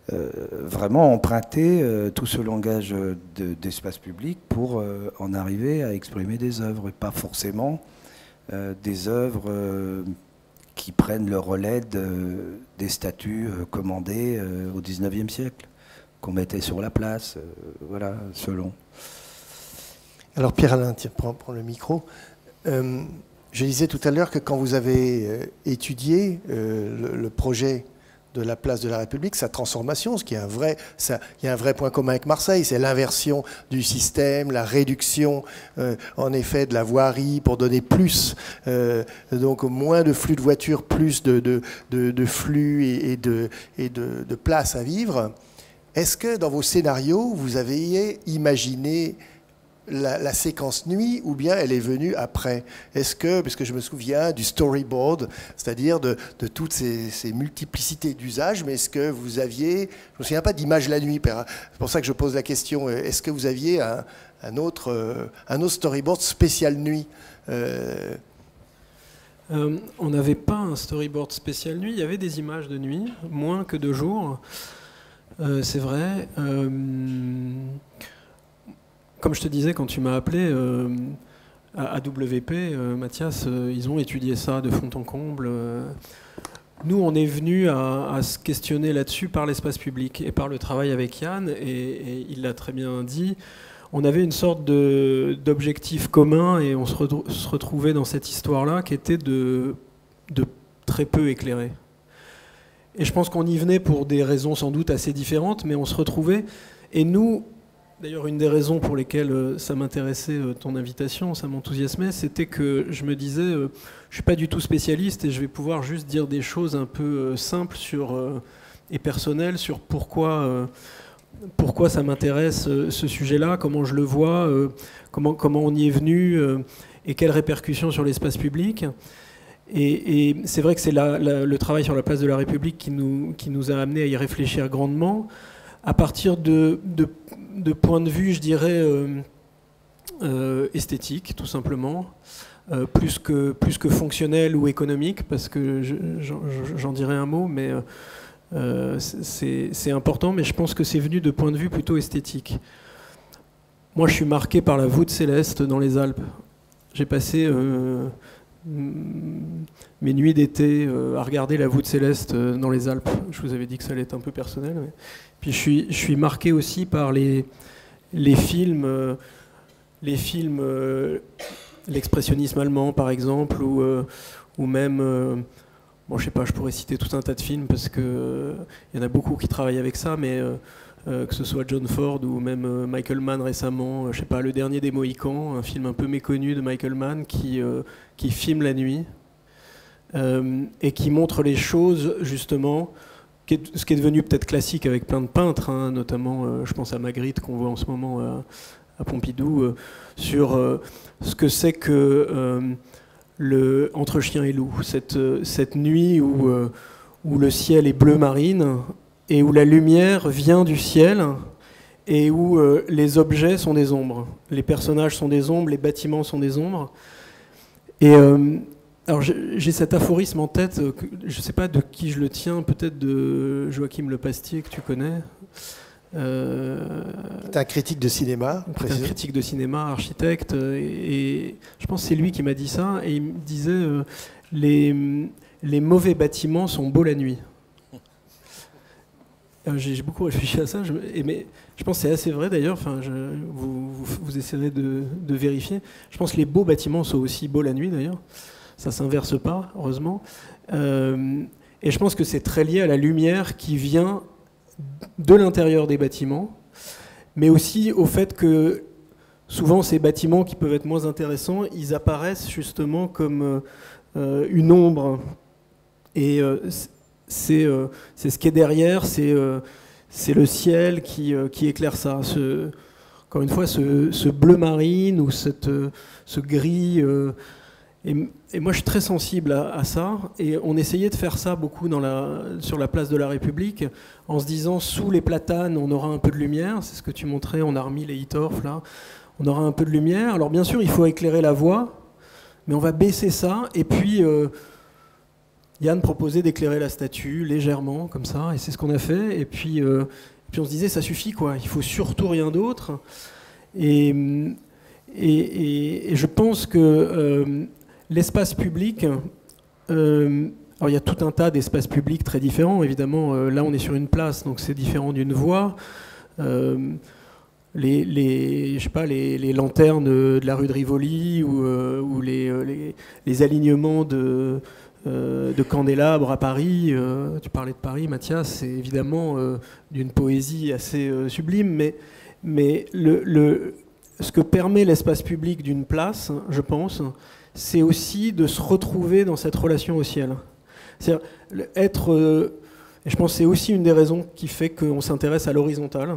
vraiment emprunter tout ce langage d'espace public pour en arriver à exprimer des œuvres, et pas forcément des œuvres qui prennent le relais des statues commandées au XIXe siècle, qu'on mettait sur la place, voilà, selon. Alors Pierre-Alain, tiens, prends le micro. Je disais tout à l'heure que quand vous avez étudié le projet de la place de la République, sa transformation, il y a un vrai point commun avec Marseille, c'est l'inversion du système, la réduction en effet de la voirie pour donner plus, donc moins de flux de voitures, plus de flux et de place à vivre. Est-ce que dans vos scénarios, vous avez imaginé la séquence nuit, ou bien elle est venue après? Est-ce que, parce que je me souviens du storyboard, c'est-à-dire de toutes ces multiplicités d'usages, mais est-ce que vous aviez, je ne me souviens pas d'image la nuit, c'est pour ça que je pose la question, est-ce que vous aviez un autre storyboard spécial nuit? On n'avait pas un storyboard spécial nuit, il y avait des images de nuit, moins que de jour, c'est vrai. Comme je te disais, quand tu m'as appelé à AWP, Mathias, ils ont étudié ça de fond en comble. Nous, on est venu à se questionner là-dessus par l'espace public et par le travail avec Yann, et il l'a très bien dit. On avait une sorte d'objectif commun, et on se retrouvait dans cette histoire-là qui était de très peu éclairée. Et je pense qu'on y venait pour des raisons sans doute assez différentes, mais on se retrouvait. Et nous... D'ailleurs, une des raisons pour lesquelles ça m'intéressait, ton invitation, ça m'enthousiasmait, c'était que je me disais, je ne suis pas du tout spécialiste et je vais pouvoir juste dire des choses un peu simples et personnelles sur pourquoi ça m'intéresse ce sujet-là, comment je le vois, comment on y est venu et quelles répercussions sur l'espace public. Et c'est vrai que c'est le travail sur la place de la République qui nous a amené à y réfléchir grandement, à partir de points de vue, je dirais, esthétiques, tout simplement, plus que fonctionnel ou économique, parce que j'en dirai un mot, mais c'est important, mais je pense que c'est venu de points de vue plutôt esthétiques. Moi, je suis marqué par la voûte céleste dans les Alpes. J'ai passé mes nuits d'été à regarder la voûte céleste dans les Alpes. Je vous avais dit que ça allait être un peu personnel. Mais... Puis je suis marqué aussi par les films, l'expressionnisme allemand par exemple, ou même, bon je sais pas, je pourrais citer tout un tas de films parce que il y en a beaucoup qui travaillent avec ça, mais que ce soit John Ford ou même Michael Mann récemment, je sais pas, Le Dernier des Mohicans, un film un peu méconnu de Michael Mann qui filme la nuit et qui montre les choses justement. Ce qui est devenu peut-être classique avec plein de peintres, hein, notamment je pense à Magritte qu'on voit en ce moment à Pompidou, sur ce que c'est que Entre chien et loup, cette nuit où le ciel est bleu marine et où la lumière vient du ciel et où les objets sont des ombres, les personnages sont des ombres, les bâtiments sont des ombres. Et alors j'ai cet aphorisme en tête, je ne sais pas de qui je le tiens, peut-être de Joachim Le Pastier que tu connais. C'est un critique de cinéma. C'est un critique de cinéma, architecte, et je pense que c'est lui qui m'a dit ça, et il me disait les mauvais bâtiments sont beaux la nuit. J'ai beaucoup réfléchi à ça, mais je pense que c'est assez vrai d'ailleurs, enfin, vous essayerez de vérifier. Je pense que les beaux bâtiments sont aussi beaux la nuit d'ailleurs. Ça ne s'inverse pas, heureusement. Et je pense que c'est très lié à la lumière qui vient de l'intérieur des bâtiments, mais aussi au fait que souvent ces bâtiments qui peuvent être moins intéressants, ils apparaissent justement comme une ombre. Et c'est ce qui est derrière, c'est le ciel qui éclaire ça. Encore une fois, ce bleu marine ou ce gris... Et moi, je suis très sensible à ça. Et on essayait de faire ça beaucoup sur la place de la République, en se disant, sous les platanes, on aura un peu de lumière. C'est ce que tu montrais, on a remis les Hittorf, là. On aura un peu de lumière. Alors, bien sûr, il faut éclairer la voie. mais on va baisser ça, et puis Yann proposait d'éclairer la statue légèrement, comme ça, et c'est ce qu'on a fait, et puis on se disait, ça suffit, quoi, il faut surtout rien d'autre, et je pense que l'espace public, alors il y a tout un tas d'espaces publics très différents, évidemment, là on est sur une place, donc c'est différent d'une voie. Je sais pas, les lanternes de la rue de Rivoli ou les alignements de candélabres à Paris. Tu parlais de Paris, Mathias, c'est évidemment d'une poésie assez sublime, mais ce que permet l'espace public d'une place, je pense, c'est aussi de se retrouver dans cette relation au ciel. C'est-à-dire et je pense que c'est aussi une des raisons qui fait qu'on s'intéresse à l'horizontal,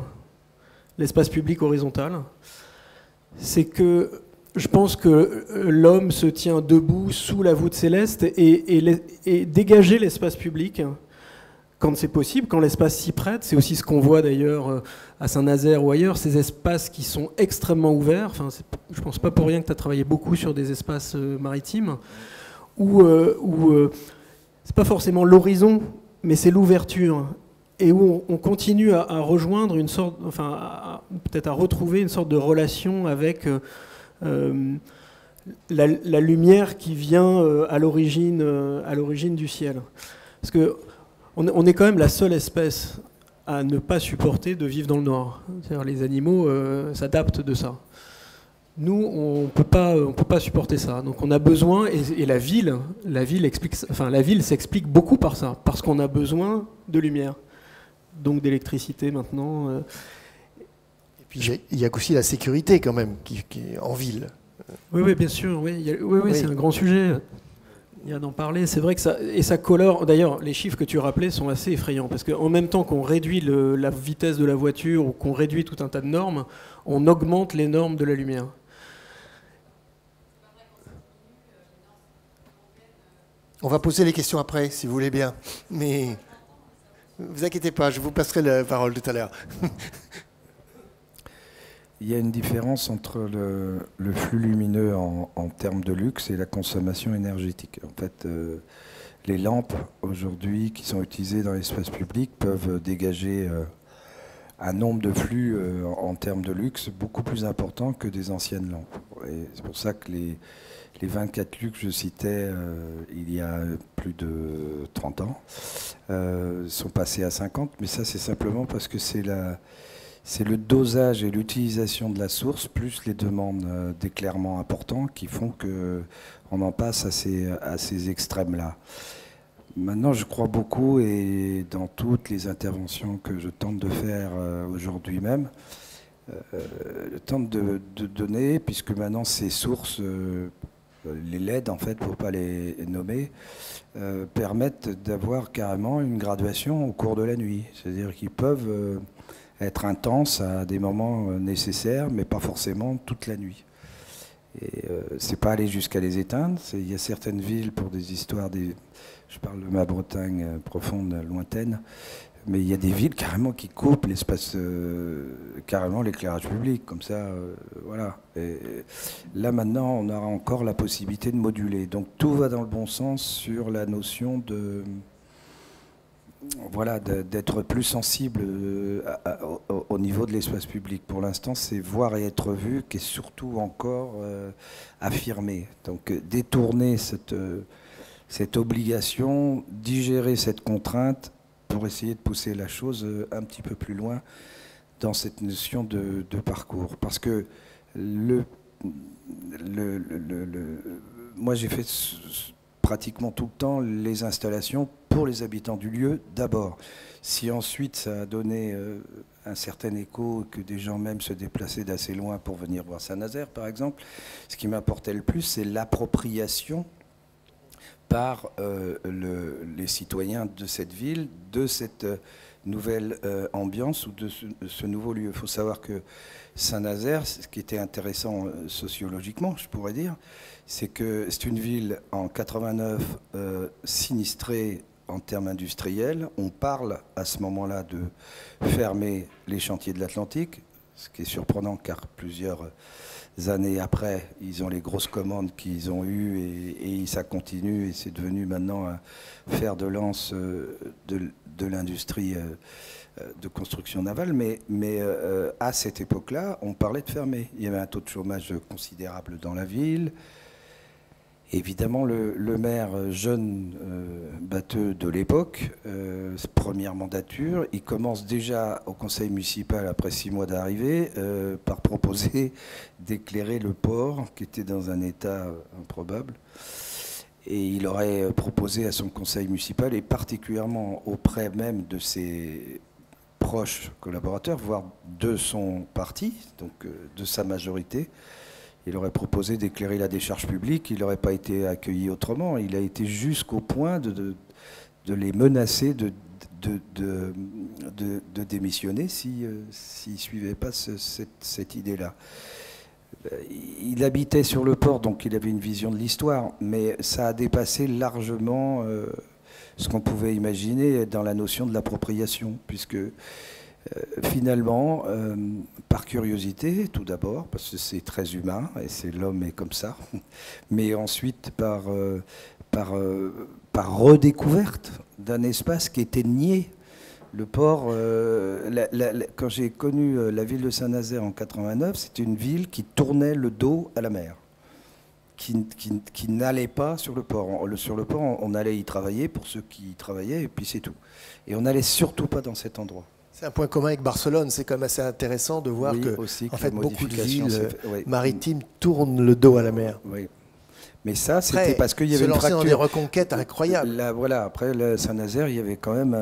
l'espace public horizontal. C'est que je pense que l'homme se tient debout sous la voûte céleste et dégager l'espace public, quand c'est possible, quand l'espace s'y prête, c'est aussi ce qu'on voit d'ailleurs à Saint-Nazaire ou ailleurs, ces espaces qui sont extrêmement ouverts. Enfin, je ne pense pas pour rien que tu as travaillé beaucoup sur des espaces maritimes, où c'est pas forcément l'horizon, mais c'est l'ouverture, et où on continue à rejoindre une sorte, enfin, peut-être à retrouver une sorte de relation avec la lumière qui vient à l'origine du ciel. Parce que on est quand même la seule espèce à ne pas supporter de vivre dans le noir. C'est-à-dire les animaux s'adaptent de ça. Nous, on peut pas supporter ça. Donc on a besoin, et la ville s'explique beaucoup par ça, parce qu'on a besoin de lumière, donc d'électricité maintenant. Et puis il y a aussi la sécurité quand même qui est en ville. Oui, bien sûr. Oui, c'est un grand sujet. Il y a d'en parler. C'est vrai que ça colore. D'ailleurs, les chiffres que tu rappelais sont assez effrayants, parce qu'en même temps qu'on réduit la vitesse de la voiture ou qu'on réduit tout un tas de normes, on augmente les normes de la lumière. On va poser les questions après, si vous voulez bien. Mais ne vous inquiétez pas, je vous passerai la parole tout à l'heure. Il y a une différence entre le flux lumineux en termes de luxe et la consommation énergétique. En fait, les lampes, aujourd'hui, qui sont utilisées dans l'espace public, peuvent dégager un nombre de flux en termes de luxe beaucoup plus important que des anciennes lampes. Et c'est pour ça que les 24 luxe que je citais il y a plus de 30 ans sont passés à 50, mais ça c'est simplement parce que c'est le dosage et l'utilisation de la source plus les demandes d'éclairement importants qui font qu'on en passe à ces extrêmes-là. Maintenant, je crois beaucoup, et dans toutes les interventions que je tente de faire aujourd'hui même, je tente de donner, puisque maintenant ces sources, les LED en fait, pour ne pas les nommer, permettent d'avoir carrément une graduation au cours de la nuit. C'est-à-dire qu'ils peuvent être intenses à des moments nécessaires, mais pas forcément toute la nuit. Et c'est pas aller jusqu'à les éteindre. Il y a certaines villes, pour des histoires, je parle de ma Bretagne profonde, lointaine, mais il y a des villes carrément qui coupent l'espace, carrément l'éclairage public, comme ça, voilà. Et là maintenant, on aura encore la possibilité de moduler. Donc tout va dans le bon sens sur la notion de, voilà, d'être plus sensible au niveau de l'espace public. Pour l'instant, c'est voir et être vu qui est surtout encore affirmé. Donc détourner cette obligation, digérer cette contrainte pour essayer de pousser la chose un petit peu plus loin dans cette notion de parcours. Parce que moi j'ai fait pratiquement tout le temps les installations pour les habitants du lieu d'abord. Si ensuite ça a donné un certain écho, que des gens même se déplaçaient d'assez loin pour venir voir Saint-Nazaire par exemple, ce qui m'apportait le plus, c'est l'appropriation par les citoyens de cette ville, de cette nouvelle ambiance ou de ce nouveau lieu. Il faut savoir que Saint-Nazaire, ce qui était intéressant sociologiquement, je pourrais dire, c'est que c'est une ville en 89 sinistrée en termes industriels. On parle à ce moment-là de fermer les chantiers de l'Atlantique. Ce qui est surprenant car plusieurs années après, ils ont les grosses commandes qu'ils ont eues et ça continue et c'est devenu maintenant un fer de lance de l'industrie de construction navale. Mais à cette époque-là, on parlait de fermer. Il y avait un taux de chômage considérable dans la ville. Évidemment, le maire jeune batteux de l'époque, première mandature, il commence déjà au conseil municipal, après 6 mois d'arrivée, par proposer d'éclairer le port, qui était dans un état improbable. Et il aurait proposé à son conseil municipal, et particulièrement auprès même de ses proches collaborateurs, voire de son parti, donc de sa majorité, il aurait proposé d'éclairer la décharge publique, il n'aurait pas été accueilli autrement. Il a été jusqu'au point de les menacer de démissionner s'ils ne suivaient pas cette idée-là. Il habitait sur le port, donc il avait une vision de l'histoire, mais ça a dépassé largement ce qu'on pouvait imaginer dans la notion de l'appropriation, puisque finalement, par curiosité, tout d'abord, parce que c'est très humain, et c'est l'homme est comme ça, mais ensuite par redécouverte d'un espace qui était nié. Le port, quand j'ai connu la ville de Saint-Nazaire en 89, c'était une ville qui tournait le dos à la mer, qui n'allait pas sur le port. Sur le port, on allait y travailler pour ceux qui y travaillaient, et puis c'est tout. Et on n'allait surtout pas dans cet endroit. C'est un point commun avec Barcelone. C'est quand même assez intéressant de voir que en fait, beaucoup de villes maritimes tournent le dos à la mer. Oui. Mais ça, c'était parce qu'il y avait une fracture. Dans des reconquêtes incroyables. Là, voilà, après Saint-Nazaire, il y avait quand même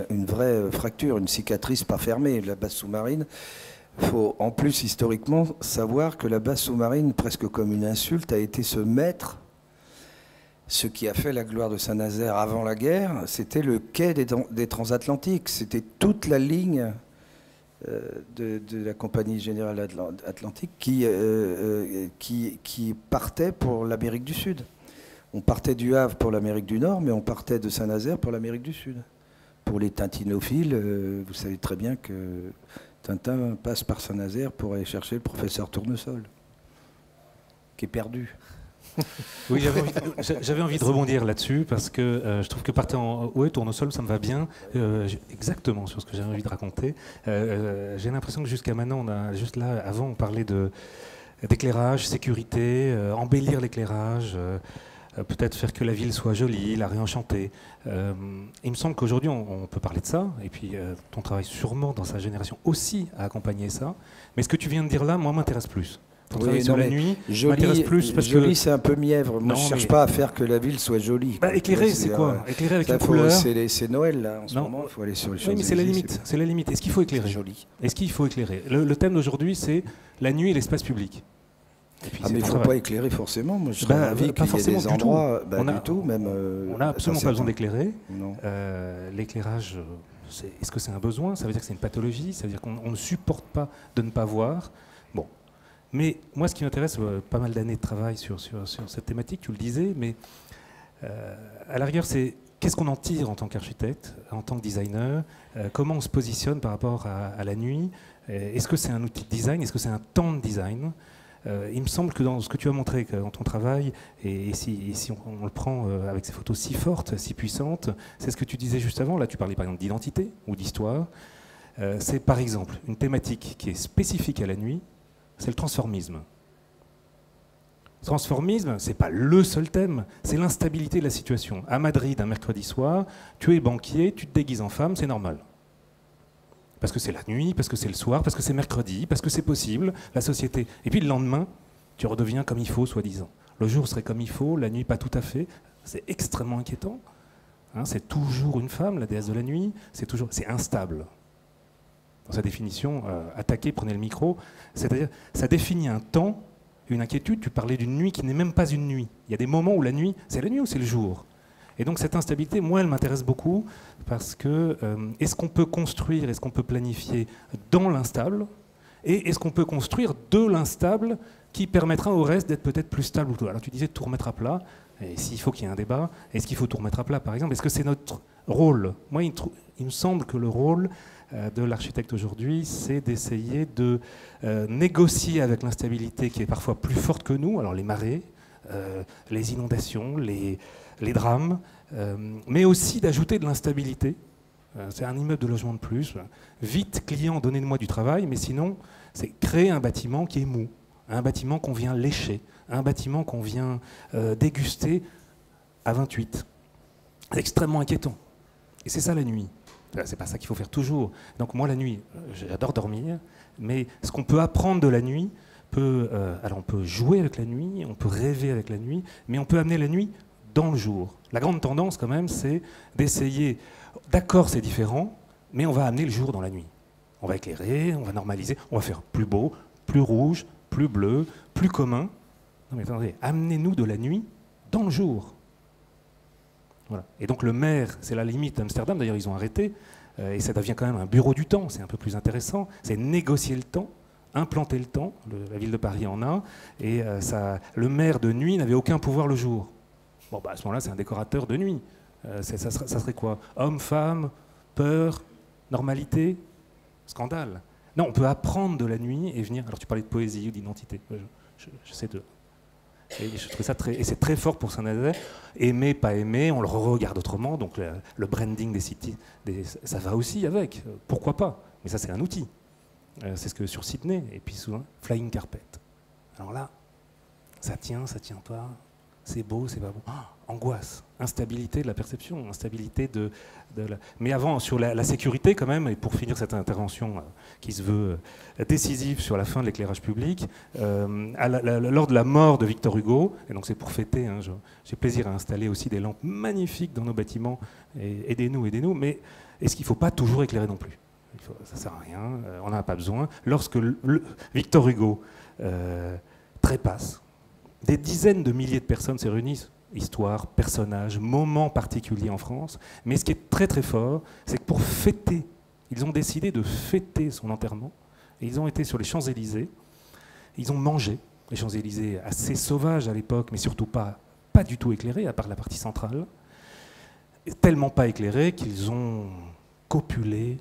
une vraie fracture, une cicatrice pas fermée. La base sous-marine, il faut en plus historiquement savoir que la base sous-marine, presque comme une insulte, a été ce maître. Ce qui a fait la gloire de Saint-Nazaire avant la guerre, c'était le quai des transatlantiques. C'était toute la ligne de la Compagnie Générale Atlantique qui partait pour l'Amérique du Sud. On partait du Havre pour l'Amérique du Nord, mais on partait de Saint-Nazaire pour l'Amérique du Sud. Pour les tintinophiles, vous savez très bien que Tintin passe par Saint-Nazaire pour aller chercher le professeur Tournesol, qui est perdu. Oui, j'avais envie de rebondir là-dessus parce que je trouve que partir en ouais, Tournesol, ça me va bien, exactement sur ce que j'avais envie de raconter. J'ai l'impression que jusqu'à maintenant, on a juste là, avant, on parlait d'éclairage, sécurité, embellir l'éclairage, peut-être faire que la ville soit jolie, la réenchanter. Il me semble qu'aujourd'hui, on peut parler de ça, et puis ton travail sûrement dans sa génération aussi a accompagné ça. Mais ce que tu viens de dire là, moi, m'intéresse plus. Oui, sur la nuit, joli, plus parce joli, c'est un peu mièvre. Moi, je ne cherche pas à faire que la ville soit jolie. Bah, éclairer, c'est quoi? Éclairer avec une couleur. C'est Noël, là, en ce moment. Il faut aller sur les Champs-Élysées. Oui, mais c'est la limite. C'est la limite. Est-ce qu'il faut éclairer? Joli. Est-ce qu'il faut éclairer? Le thème d'aujourd'hui, c'est la nuit et l'espace public. Mais il ne faut pas éclairer forcément. Moi, je serais ravi qu'il y ait des endroits. On n'a absolument pas besoin d'éclairer. L'éclairage, est-ce que c'est un besoin? Ça veut dire que c'est une pathologie? Ça veut dire qu'on ne supporte pas de ne pas voir? Bon. Mais moi, ce qui m'intéresse, pas mal d'années de travail sur cette thématique, tu le disais, mais à la rigueur, c'est qu'est-ce qu'on en tire en tant qu'architecte, en tant que designer, comment on se positionne par rapport à la nuit, est-ce que c'est un outil de design, est-ce que c'est un temps de design? Il me semble que dans ce que tu as montré dans ton travail, et si on le prend avec ces photos si fortes, si puissantes, c'est ce que tu disais juste avant, là tu parlais par exemple d'identité ou d'histoire, c'est par exemple une thématique qui est spécifique à la nuit, c'est le transformisme. Le transformisme, ce n'est pas le seul thème, c'est l'instabilité de la situation. À Madrid, un mercredi soir, tu es banquier, tu te déguises en femme, c'est normal. Parce que c'est la nuit, parce que c'est le soir, parce que c'est mercredi, parce que c'est possible, la société. Et puis le lendemain, tu redeviens comme il faut, soi-disant. Le jour serait comme il faut, la nuit pas tout à fait. C'est extrêmement inquiétant. Hein, c'est toujours une femme, la déesse de la nuit, c'est instable. Dans sa définition, attaquer, prenez le micro, c'est-à-dire ça définit un temps, une inquiétude. Tu parlais d'une nuit qui n'est même pas une nuit. Il y a des moments où la nuit, c'est la nuit ou c'est le jour. Et donc cette instabilité, moi, elle m'intéresse beaucoup parce que est-ce qu'on peut construire, est-ce qu'on peut planifier dans l'instable, et est-ce qu'on peut construire de l'instable qui permettra au reste d'être peut-être plus stable. Alors tu disais de tout remettre à plat, et s'il faut qu'il y ait un débat, est-ce qu'il faut tout remettre à plat par exemple? Est-ce que c'est notre rôle? Moi, il me semble que le rôle de l'architecte aujourd'hui, c'est d'essayer de négocier avec l'instabilité qui est parfois plus forte que nous, alors les marées, les inondations, les drames, mais aussi d'ajouter de l'instabilité. C'est un immeuble de logement de plus. Vite, client, donnez-moi du travail, mais sinon, c'est créer un bâtiment qui est mou, un bâtiment qu'on vient lécher, un bâtiment qu'on vient déguster à 28. C'est extrêmement inquiétant. Et c'est ça la nuit. C'est pas ça qu'il faut faire toujours. Donc moi, la nuit, j'adore dormir, mais ce qu'on peut apprendre de la nuit, alors on peut jouer avec la nuit, on peut rêver avec la nuit, mais on peut amener la nuit dans le jour. La grande tendance, quand même, c'est d'essayer... D'accord, c'est différent, mais on va amener le jour dans la nuit. On va éclairer, on va normaliser, on va faire plus beau, plus rouge, plus bleu, plus commun. Non mais attendez, amenez-nous de la nuit dans le jour. Voilà. Et donc le maire, c'est la limite d'Amsterdam, d'ailleurs ils ont arrêté, et ça devient quand même un bureau du temps, c'est un peu plus intéressant, c'est négocier le temps, implanter le temps, la ville de Paris en a, et le maire de nuit n'avait aucun pouvoir le jour. Bon, bah, à ce moment-là, c'est un décorateur de nuit. Ça serait quoi? Homme, femme, peur, normalité, scandale. Non, on peut apprendre de la nuit et venir... Alors tu parlais de poésie ou d'identité, j'essaie de... Et je trouve ça et c'est très fort pour Saint-Nazaire. Aimer, pas aimer, on le regarde autrement. Donc le branding des sites, ça va aussi avec. Pourquoi pas? Mais ça, c'est un outil. C'est ce que sur Sydney. Et puis souvent, flying carpet. Alors là, ça tient pas. C'est beau, c'est pas bon. Angoisse, instabilité de la perception, instabilité de la... Mais avant, sur la sécurité quand même, et pour finir cette intervention qui se veut décisive sur la fin de l'éclairage public, lors de la mort de Victor Hugo, et donc c'est pour fêter, hein, j'ai plaisir à installer aussi des lampes magnifiques dans nos bâtiments, et aidez-nous, mais est-ce qu'il ne faut pas toujours éclairer non plus? Ça ne sert à rien, on n'en a pas besoin. Lorsque Victor Hugo trépasse, des dizaines de milliers de personnes se réunissent, histoire, personnages, moments particuliers en France. Mais ce qui est très très fort, c'est que pour fêter, ils ont décidé de fêter son enterrement. Et ils ont été sur les Champs-Élysées, ils ont mangé, les Champs-Élysées assez sauvages à l'époque, mais surtout pas du tout éclairés, à part la partie centrale. Tellement pas éclairés qu'ils ont copulé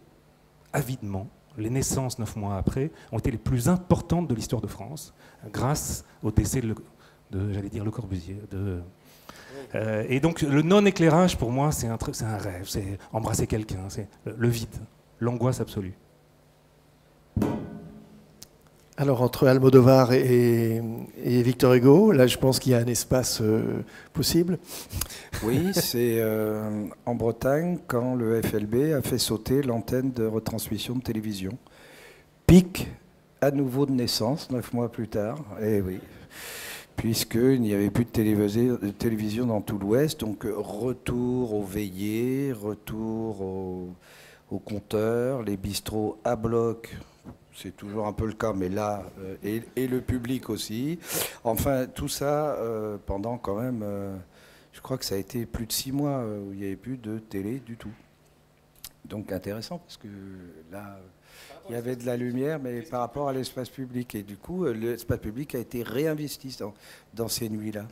avidement. Les naissances 9 mois après ont été les plus importantes de l'histoire de France, grâce au décès de j'allais dire Le Corbusier. Et donc le non-éclairage, pour moi, c'est un rêve, c'est embrasser quelqu'un, c'est le vide, l'angoisse absolue. Alors entre Almodovar et Victor Hugo, là je pense qu'il y a un espace possible. Oui, c'est en Bretagne quand le FLB a fait sauter l'antenne de retransmission de télévision. Pic à nouveau de naissance, 9 mois plus tard, et oui. Puisqu'il n'y avait plus de télévision dans tout l'Ouest, donc retour aux veillées, retour aux compteurs, les bistrots à bloc, c'est toujours un peu le cas, mais là, et le public aussi. Enfin, tout ça pendant quand même, je crois que ça a été plus de 6 mois où il n'y avait plus de télé du tout. Donc intéressant, parce que là... Il y avait de la lumière, mais par rapport à l'espace public. Et du coup, l'espace public a été réinvesti dans ces nuits-là.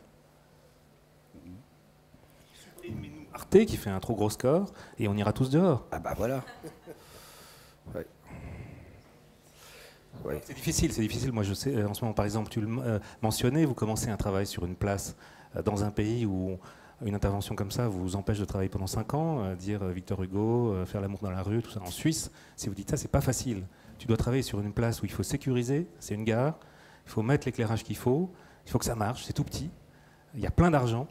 Arte qui fait un trop gros score, et on ira tous dehors. Ah bah voilà. Ouais. Ouais. C'est difficile. Moi, je sais, en ce moment, par exemple, tu le mentionnais, vous commencez un travail sur une place dans un pays où une intervention comme ça vous empêche de travailler pendant 5 ans, dire Victor Hugo, faire l'amour dans la rue, tout ça. En Suisse, si vous dites ça, c'est pas facile. Tu dois travailler sur une place où il faut sécuriser, c'est une gare, il faut mettre l'éclairage qu'il faut que ça marche, c'est tout petit, il y a plein d'argent,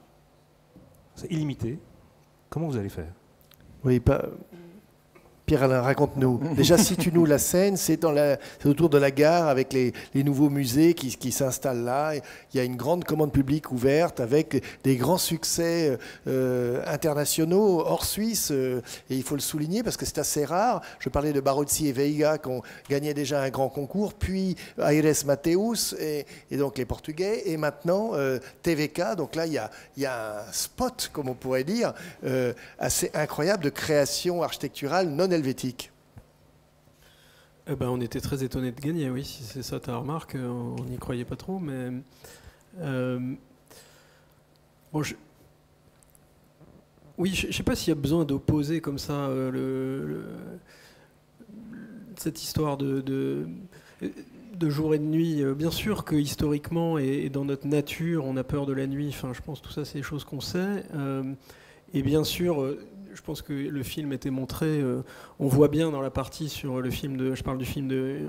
c'est illimité. Comment vous allez faire? Oui, Pierre-Alain, raconte-nous. Déjà, situe-nous la scène, c'est autour de la gare avec les nouveaux musées qui s'installent là. Il y a une grande commande publique ouverte avec des grands succès internationaux hors Suisse. Et il faut le souligner parce que c'est assez rare. Je parlais de Barozzi et Veiga qui ont gagné déjà un grand concours, puis Aires Mateus et donc les Portugais. Et maintenant, TVK. Donc là, il y a un spot, comme on pourrait dire, assez incroyable de création architecturale non helvétique. On était très étonnés de gagner, oui, si c'est ça ta remarque, on n'y croyait pas trop, mais... Oui, je ne sais pas s'il y a besoin d'opposer comme ça cette histoire de jour et de nuit. Bien sûr que historiquement et dans notre nature, on a peur de la nuit. Enfin, je pense que tout ça, c'est des choses qu'on sait. Et bien sûr, je pense que le film était montré. On voit bien dans la partie sur le film je parle du film de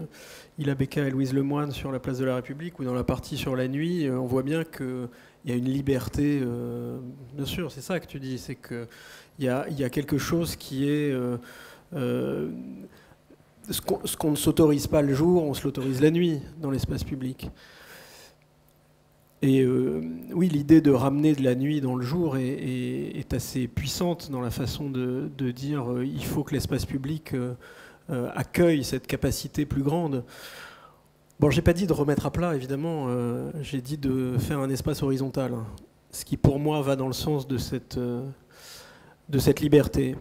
Hilla Béca et Louise Lemoine sur la place de la République, ou dans la partie sur la nuit, on voit bien que il y a une liberté, bien sûr, c'est ça que tu dis, c'est qu'il y a quelque chose qui est... ce qu'on ne s'autorise pas le jour, on se l'autorise la nuit dans l'espace public. Et oui, l'idée de ramener de la nuit dans le jour est assez puissante dans la façon de dire il faut que l'espace public accueille cette capacité plus grande. Bon, j'ai pas dit de remettre à plat, évidemment, j'ai dit de faire un espace horizontal, ce qui pour moi va dans le sens de cette liberté.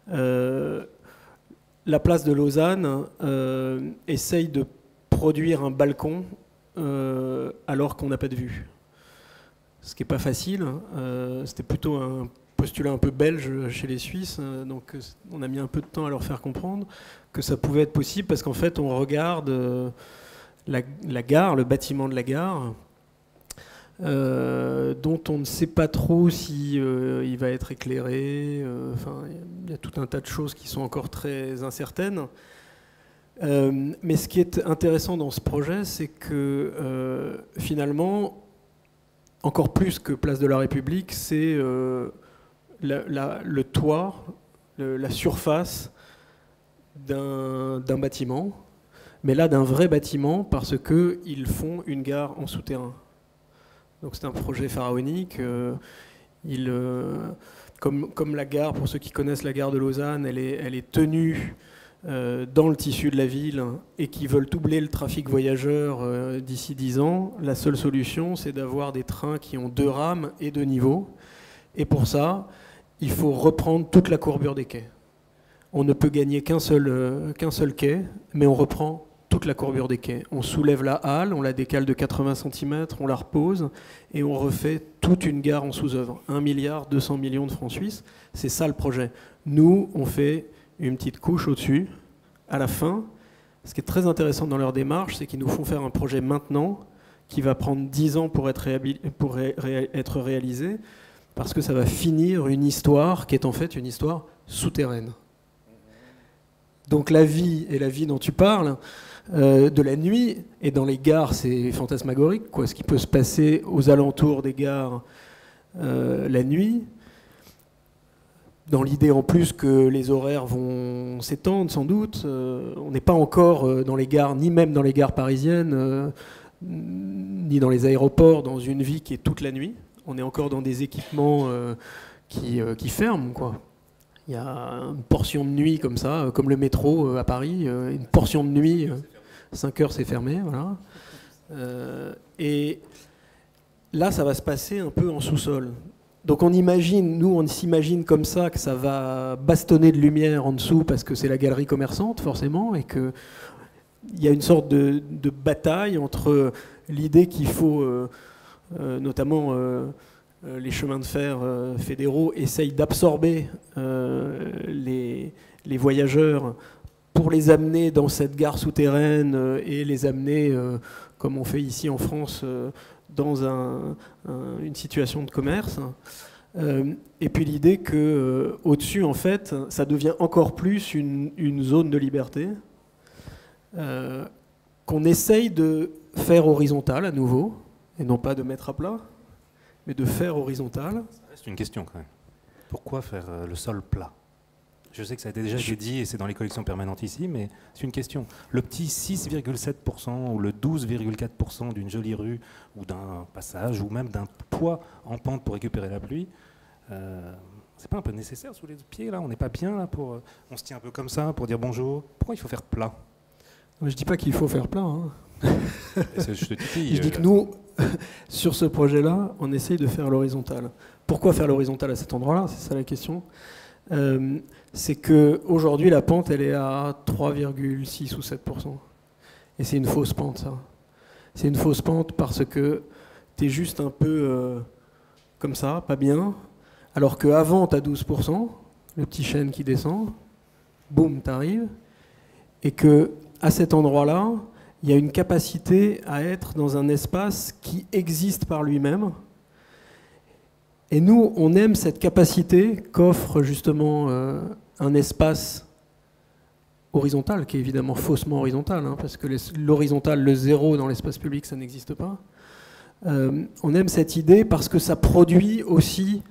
La place de Lausanne essaye de produire un balcon alors qu'on n'a pas de vue. Ce qui n'est pas facile, c'était plutôt un postulat un peu belge chez les Suisses, donc on a mis un peu de temps à leur faire comprendre que ça pouvait être possible, parce qu'en fait on regarde... la gare, le bâtiment de la gare, dont on ne sait pas trop si il va être éclairé. Il y a tout un tas de choses qui sont encore très incertaines. Mais ce qui est intéressant dans ce projet, c'est que finalement, encore plus que Place de la République, c'est le toit, la surface d'un bâtiment. Mais là, d'un vrai bâtiment, parce qu'ils font une gare en souterrain. Donc c'est un projet pharaonique. Comme la gare, pour ceux qui connaissent la gare de Lausanne, elle est tenue dans le tissu de la ville, et qui veulent doubler le trafic voyageur d'ici 10 ans, la seule solution, c'est d'avoir des trains qui ont 2 rames et 2 niveaux. Et pour ça, il faut reprendre toute la courbure des quais. On ne peut gagner qu'un seul quai, mais on reprend toute la courbure des quais. On soulève la halle, on la décale de 80 cm, on la repose, et on refait toute une gare en sous-œuvre. 1,2 milliard de francs suisses, c'est ça le projet. Nous, on fait une petite couche au-dessus, à la fin. Ce qui est très intéressant dans leur démarche, c'est qu'ils nous font faire un projet maintenant, qui va prendre 10 ans pour être réalisé, parce que ça va finir une histoire qui est en fait une histoire souterraine. Donc la vie dont tu parles, de la nuit, et dans les gares, c'est fantasmagorique, quoi. Ce qui peut se passer aux alentours des gares la nuit, dans l'idée en plus que les horaires vont s'étendre sans doute. On n'est pas encore dans les gares, ni même dans les gares parisiennes, ni dans les aéroports, dans une vie qui est toute la nuit. On est encore dans des équipements qui ferment, quoi. Il y a une portion de nuit comme ça, comme le métro à Paris, une portion de nuit, 5 heures c'est fermé, voilà. Et là, ça va se passer un peu en sous-sol. Donc on s'imagine comme ça que ça va bastonner de lumière en dessous parce que c'est la galerie commerçante forcément, et qu'il y a une sorte de bataille entre l'idée qu'il faut, notamment les chemins de fer fédéraux essayent d'absorber les voyageurs pour les amener dans cette gare souterraine et les amener, comme on fait ici en France, dans une situation de commerce. Et puis l'idée qu'au-dessus, en fait, ça devient encore plus une zone de liberté qu'on essaye de faire horizontale à nouveau, et non pas de mettre à plat, mais de faire horizontale. Ça reste une question quand même. Pourquoi faire le sol plat ? Je sais que ça a déjà été dit et c'est dans les collections permanentes ici, mais c'est une question. Le petit 6,7% ou le 12,4% d'une jolie rue ou d'un passage ou même d'un toit en pente pour récupérer la pluie, c'est pas un peu nécessaire sous les pieds là ? On n'est pas bien là pour... on se tient un peu comme ça pour dire bonjour. Pourquoi il faut faire plat ? Je dis pas qu'il faut faire plat. Hein. Je te titille. Je dis que nous, sur ce projet-là, on essaye de faire l'horizontale. Pourquoi faire l'horizontale à cet endroit-là ? C'est ça la question. c'est qu'aujourd'hui, la pente, elle est à 3,6 ou 7%. Et c'est une fausse pente, ça. C'est une fausse pente parce que tu es juste un peu comme ça, pas bien, alors qu'avant, tu as 12%, le petit chêne qui descend, boum, tu arrives, et qu'à cet endroit-là, il y a une capacité à être dans un espace qui existe par lui-même. Et nous, on aime cette capacité qu'offre justement un espace horizontal, qui est évidemment faussement horizontal, hein, parce que l'horizontal, le zéro dans l'espace public, ça n'existe pas. On aime cette idée parce que ça produit aussi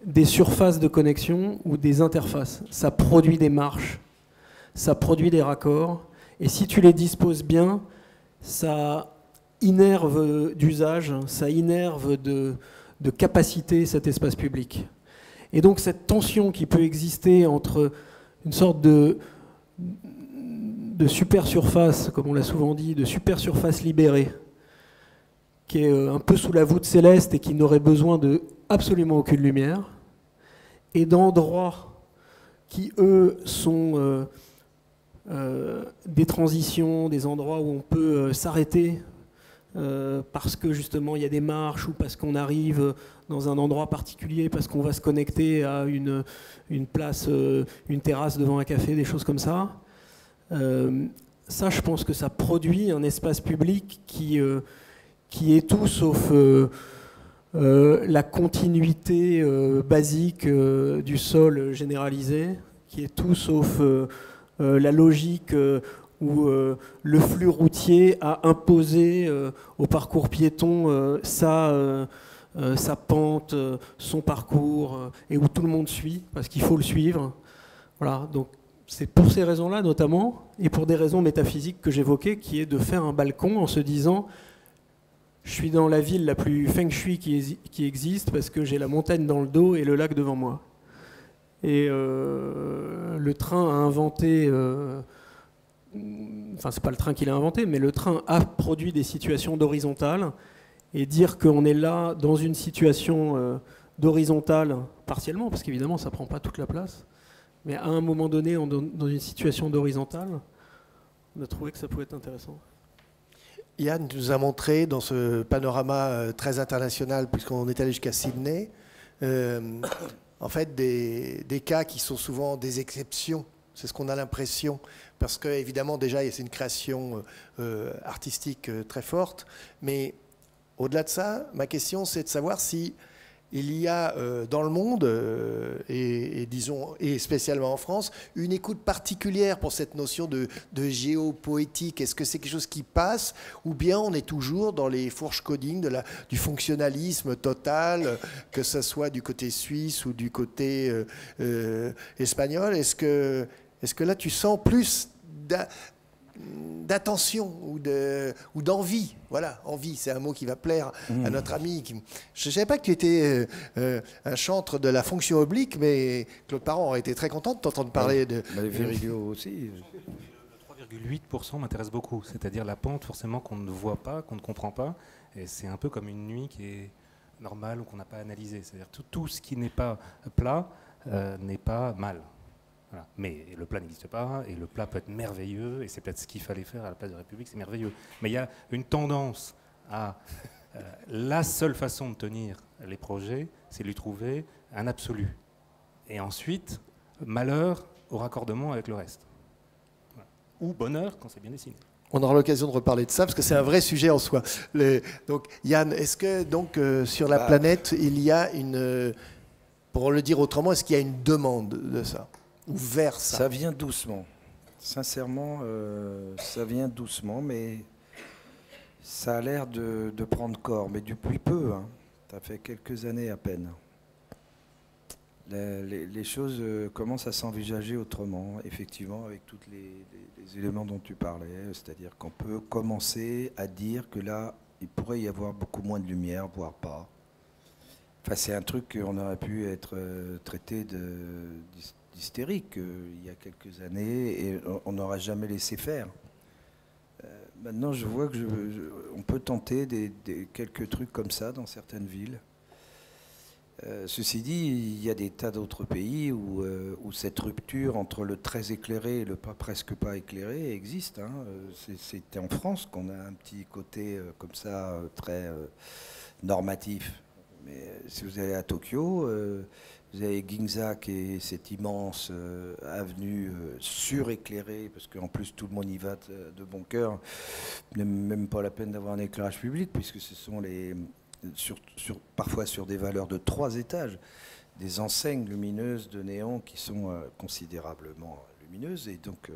des surfaces de connexion ou des interfaces. Ça produit des marches, ça produit des raccords, et si tu les disposes bien, ça innerve d'usage, ça innerve de capacité cet espace public. Et donc cette tension qui peut exister entre une sorte de super surface, comme on l'a souvent dit, de super surface libérée, qui est un peu sous la voûte céleste et qui n'aurait besoin de absolument aucune lumière, et d'endroits qui, eux, sont des transitions, des endroits où on peut s'arrêter parce que justement il y a des marches ou parce qu'on arrive dans un endroit particulier, parce qu'on va se connecter à une place, une terrasse devant un café, des choses comme ça. Ça, je pense que ça produit un espace public qui est tout sauf la continuité basique du sol généralisé, qui est tout sauf la logique où le flux routier a imposé au parcours piéton sa pente, son parcours, et où tout le monde suit, parce qu'il faut le suivre. Voilà, donc c'est pour ces raisons-là notamment, et pour des raisons métaphysiques que j'évoquais, qui est de faire un balcon en se disant je suis dans la ville la plus feng shui qui existe parce que j'ai la montagne dans le dos et le lac devant moi. Et le train a inventé, enfin c'est pas le train qui l'a inventé, mais le train a produit des situations d'horizontale, et dire qu'on est là dans une situation d'horizontale, partiellement, parce qu'évidemment ça prend pas toute la place, mais à un moment donné, dans une situation d'horizontale, on a trouvé que ça pouvait être intéressant. Yann nous a montré dans ce panorama très international, puisqu'on est allé jusqu'à Sydney, en fait des cas qui sont souvent des exceptions. C'est ce qu'on a l'impression, parce que évidemment déjà c'est une création artistique très forte, mais au-delà de ça, ma question c'est de savoir si il y a dans le monde, disons, et spécialement en France, une écoute particulière pour cette notion de géopoétique. Est-ce que c'est quelque chose qui passe, ou bien on est toujours dans les fourches coding du fonctionnalisme total, que ce soit du côté suisse ou du côté espagnol? Est-ce que là tu sens plus d'attention ou d'envie? Voilà, envie, c'est un mot qui va plaire à notre ami. Je ne savais pas que tu étais un chantre de la fonction oblique, mais Claude Parent aurait été très content de t'entendre parler de... Virilio aussi. Le 3,8% m'intéresse beaucoup, c'est-à-dire la pente forcément qu'on ne voit pas, qu'on ne comprend pas, et c'est un peu comme une nuit qui est normale ou qu'on n'a pas analysée. C'est-à-dire tout ce qui n'est pas plat n'est pas mal. Voilà. Mais le plat n'existe pas, et le plat peut être merveilleux, et c'est peut-être ce qu'il fallait faire à la place de la République, c'est merveilleux. Mais il y a une tendance à... la seule façon de tenir les projets, c'est de lui trouver un absolu. Et ensuite, malheur au raccordement avec le reste. Voilà. Ou bonheur quand c'est bien dessiné. On aura l'occasion de reparler de ça, parce que c'est un vrai sujet en soi. Donc, Yann, est-ce que donc, sur la planète, il y a une... Pour le dire autrement, est-ce qu'il y a une demande de ça ? Ou vers ça? Ça vient doucement. Sincèrement, ça vient doucement, mais ça a l'air de prendre corps. Mais depuis peu, hein. Ça fait quelques années à peine. Les choses commencent à s'envisager autrement, effectivement, avec tous les éléments dont tu parlais. C'est-à-dire qu'on peut commencer à dire que là, il pourrait y avoir beaucoup moins de lumière, voire pas. Enfin, c'est un truc qu'on aurait pu être traité d'hystérique il y a quelques années, et on n'aurait jamais laissé faire. Maintenant, je vois que on peut tenter quelques trucs comme ça dans certaines villes. Ceci dit, il y a des tas d'autres pays où cette rupture entre le très éclairé et le presque pas éclairé existe. Hein. C'est en France qu'on a un petit côté comme ça très normatif. Mais si vous allez à Tokyo, vous avez Ginza qui est cette immense avenue suréclairée, parce qu'en plus tout le monde y va de bon cœur. Même pas la peine d'avoir un éclairage public, puisque ce sont parfois sur des valeurs de 3 étages, des enseignes lumineuses de néon qui sont considérablement lumineuses. Et donc,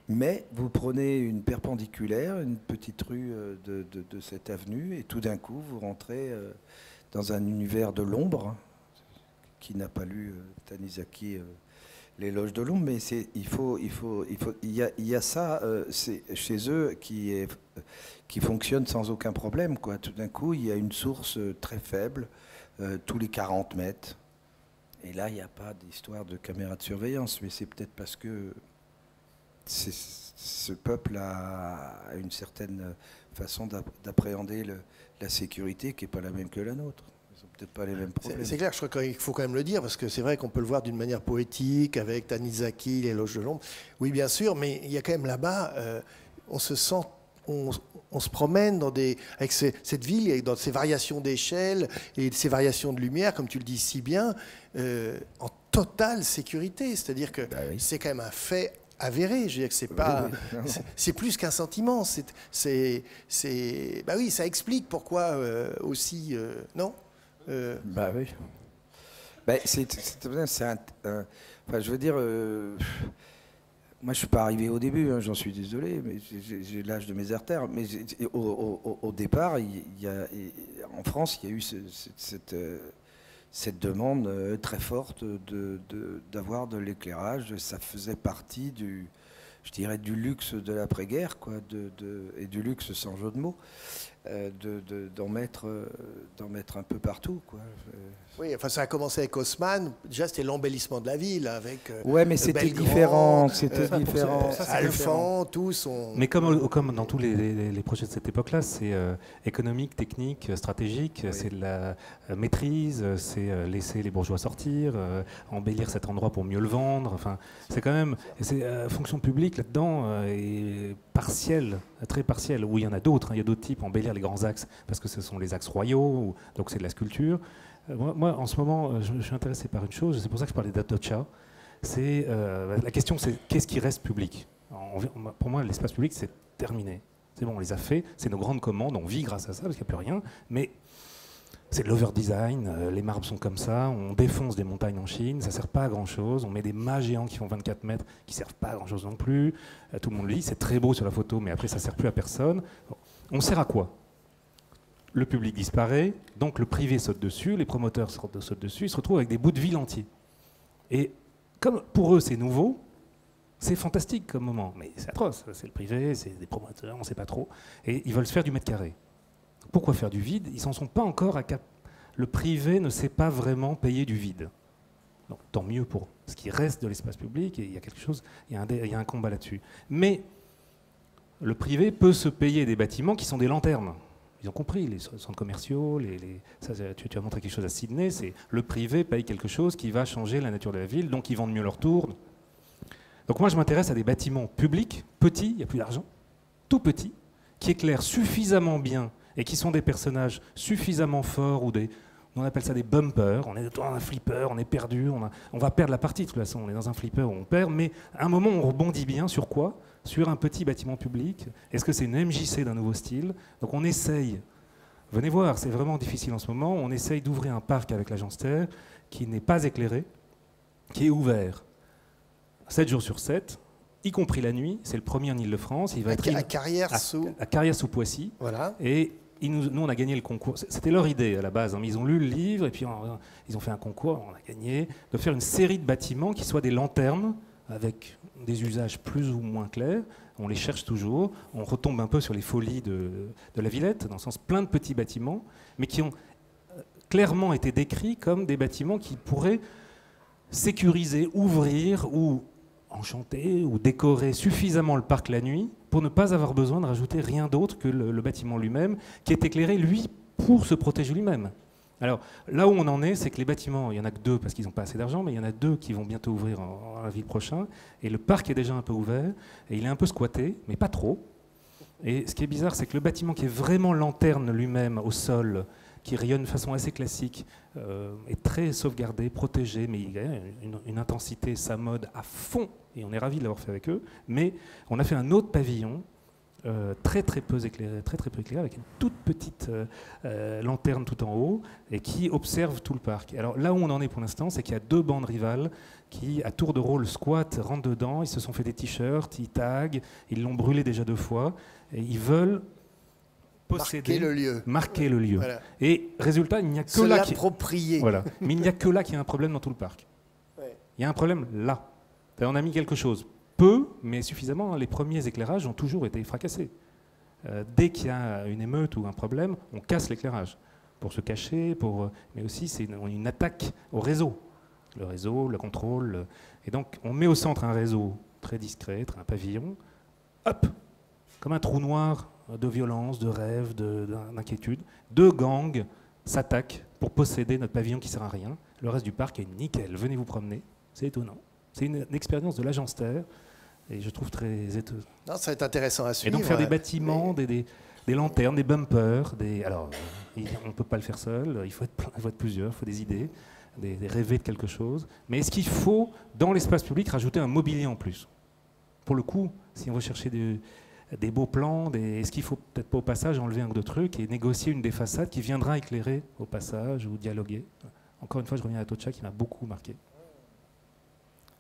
mais vous prenez une perpendiculaire, une petite rue de cette avenue, et tout d'un coup, vous rentrez dans un univers de l'ombre. Qui n'a pas lu Tanizaki, L'éloge de l'ombre, mais il y a ça chez eux qui fonctionne sans aucun problème, quoi. Tout d'un coup, il y a une source très faible, tous les 40 mètres. Et là, il n'y a pas d'histoire de caméra de surveillance, mais c'est peut-être parce que ce peuple a une certaine façon d'appréhender la sécurité qui n'est pas la même que la nôtre. Peut-être pas les mêmes problèmes. C'est clair, je crois qu'il faut quand même le dire, parce que c'est vrai qu'on peut le voir d'une manière poétique, avec Tanizaki, L'éloge de l'ombre. Oui, bien sûr, mais il y a quand même là-bas, on se sent, on se promène avec cette ville, dans ces variations d'échelle et ces variations de lumière, comme tu le dis si bien, en totale sécurité. C'est-à-dire que c'est quand même un fait avéré. Je veux dire que c'est pas, c'est plus qu'un sentiment. Bah oui, ça explique pourquoi aussi, non. Bah oui. Bah, enfin, je veux dire, moi je suis pas arrivé au début, hein, j'en suis désolé, mais j'ai l'âge de mes artères. Mais au départ, en France, il y a eu cette demande très forte d'avoir de l'éclairage. Ça faisait partie je dirais, du luxe de l'après-guerre, quoi, et du luxe sans jeu de mots. D'en mettre un peu partout, quoi. Oui, enfin ça a commencé avec Haussmann. Déjà c'était l'embellissement de la ville avec. Ouais, mais c'était différent. C'était différent. Alphand, tous. Mais comme dans tous les projets de cette époque-là, c'est économique, technique, stratégique. Oui. C'est de la maîtrise, c'est laisser les bourgeois sortir, embellir cet endroit pour mieux le vendre. Enfin, c'est quand même, fonction publique là-dedans est partielle, très partielle. Où il y en a d'autres. Hein, il y a d'autres types, embellir les grands axes parce que ce sont les axes royaux, donc c'est de la sculpture. Moi, en ce moment, je suis intéressé par une chose, c'est pour ça que je parlais d'Atocha. La question, c'est qu'est-ce qui reste public ? Pour moi, l'espace public, c'est terminé. C'est bon, on les a fait, c'est nos grandes commandes, on vit grâce à ça, parce qu'il n'y a plus rien. Mais c'est de l'over-design, les marbres sont comme ça, on défonce des montagnes en Chine, ça ne sert pas à grand-chose. On met des mâts géants qui font 24 mètres, qui ne servent pas à grand-chose non plus. Tout le monde le dit, c'est très beau sur la photo, mais après, ça ne sert plus à personne. On sert à quoi ? Le public disparaît, donc le privé saute dessus, les promoteurs sautent dessus, ils se retrouvent avec des bouts de ville entiers. Et comme pour eux c'est nouveau, c'est fantastique comme moment, mais c'est atroce, c'est le privé, c'est des promoteurs, on ne sait pas trop, et ils veulent se faire du mètre carré. Pourquoi faire du vide ? Ils n'en sont pas encore à le privé ne sait pas vraiment payer du vide. Donc, tant mieux pour ce qui reste de l'espace public, et il y a quelque chose, il y a un combat là-dessus. Mais le privé peut se payer des bâtiments qui sont des lanternes. Ils ont compris, les centres commerciaux, tu as montré quelque chose à Sydney, c'est le privé paye quelque chose qui va changer la nature de la ville, donc ils vendent mieux leur tour. Donc moi je m'intéresse à des bâtiments publics, petits, il n'y a plus d'argent, tout petits, qui éclairent suffisamment bien et qui sont des personnages suffisamment forts, on appelle ça des bumpers, on est dans un flipper, on est perdu, on va perdre la partie de toute façon, on est dans un flipper où on perd, mais à un moment on rebondit bien sur quoi ? Sur un petit bâtiment public. Est-ce que c'est une MJC d'un nouveau style ? Donc on essaye, venez voir, c'est vraiment difficile en ce moment, on essaye d'ouvrir un parc avec l'Agence Terre qui n'est pas éclairé, qui est ouvert 7 jours sur 7, y compris la nuit, c'est le premier en Ile-de-France. Il va être à Carrières-sous-Poissy. Voilà. Et nous, on a gagné le concours. C'était leur idée à la base, hein, mais ils ont lu le livre et puis ils ont fait un concours, on a gagné, de faire une série de bâtiments qui soient des lanternes, avec des usages plus ou moins clairs, on les cherche toujours, on retombe un peu sur les folies de la Villette, dans le sens plein de petits bâtiments, mais qui ont clairement été décrits comme des bâtiments qui pourraient sécuriser, ouvrir ou enchanter ou décorer suffisamment le parc la nuit pour ne pas avoir besoin de rajouter rien d'autre que le bâtiment lui-même, qui est éclairé, lui, pour se protéger lui-même. Alors, là où on en est, c'est que les bâtiments, il n'y en a que 2 parce qu'ils n'ont pas assez d'argent, mais il y en a 2 qui vont bientôt ouvrir en avril prochain. Et le parc est déjà un peu ouvert. Et il est un peu squatté, mais pas trop. Et ce qui est bizarre, c'est que le bâtiment qui est vraiment lanterne lui-même au sol, qui rayonne de façon assez classique, est très sauvegardé, protégé, mais il a une intensité, sa mode à fond. Et on est ravis de l'avoir fait avec eux. Mais on a fait un autre pavillon, très peu éclairé, avec une toute petite lanterne tout en haut et qui observe tout le parc. Alors là où on en est pour l'instant, c'est qu'il y a 2 bandes rivales qui, à tour de rôle, squattent, rentrent dedans, ils se sont fait des t-shirts, ils taguent, ils l'ont brûlé déjà 2 fois, et ils veulent posséder, marquer le lieu. Voilà. Et résultat, il n'y a que là l'approprier. Voilà. Mais il n'y a que là qu'il y a un problème dans tout le parc. Ouais. Il y a un problème là. On a mis quelque chose. Peu, mais suffisamment. Les premiers éclairages ont toujours été fracassés. Dès qu'il y a une émeute ou un problème, on casse l'éclairage pour se cacher, mais aussi c'est une attaque au réseau. Le réseau, le contrôle. Et donc on met au centre un réseau très discret, un pavillon, hop, comme un trou noir de violence, de rêve, d'inquiétude. 2 gangs s'attaquent pour posséder notre pavillon qui ne sert à rien. Le reste du parc est nickel. Venez vous promener. C'est étonnant. C'est une expérience de l'agence Terre et je trouve très étonnant. Non, ça va être intéressant à suivre. Et donc faire des bâtiments, des lanternes, des bumpers, alors on ne peut pas le faire seul, il faut être plusieurs, il faut des idées, des rêver de quelque chose. Mais est-ce qu'il faut, dans l'espace public, rajouter un mobilier en plus? Pour le coup, si on veut chercher des beaux plans, est-ce qu'il faut peut-être pas au passage enlever un ou deux trucs et négocier une des façades qui viendra éclairer au passage ou dialoguer? Encore une fois, je reviens à Atocha qui m'a beaucoup marqué.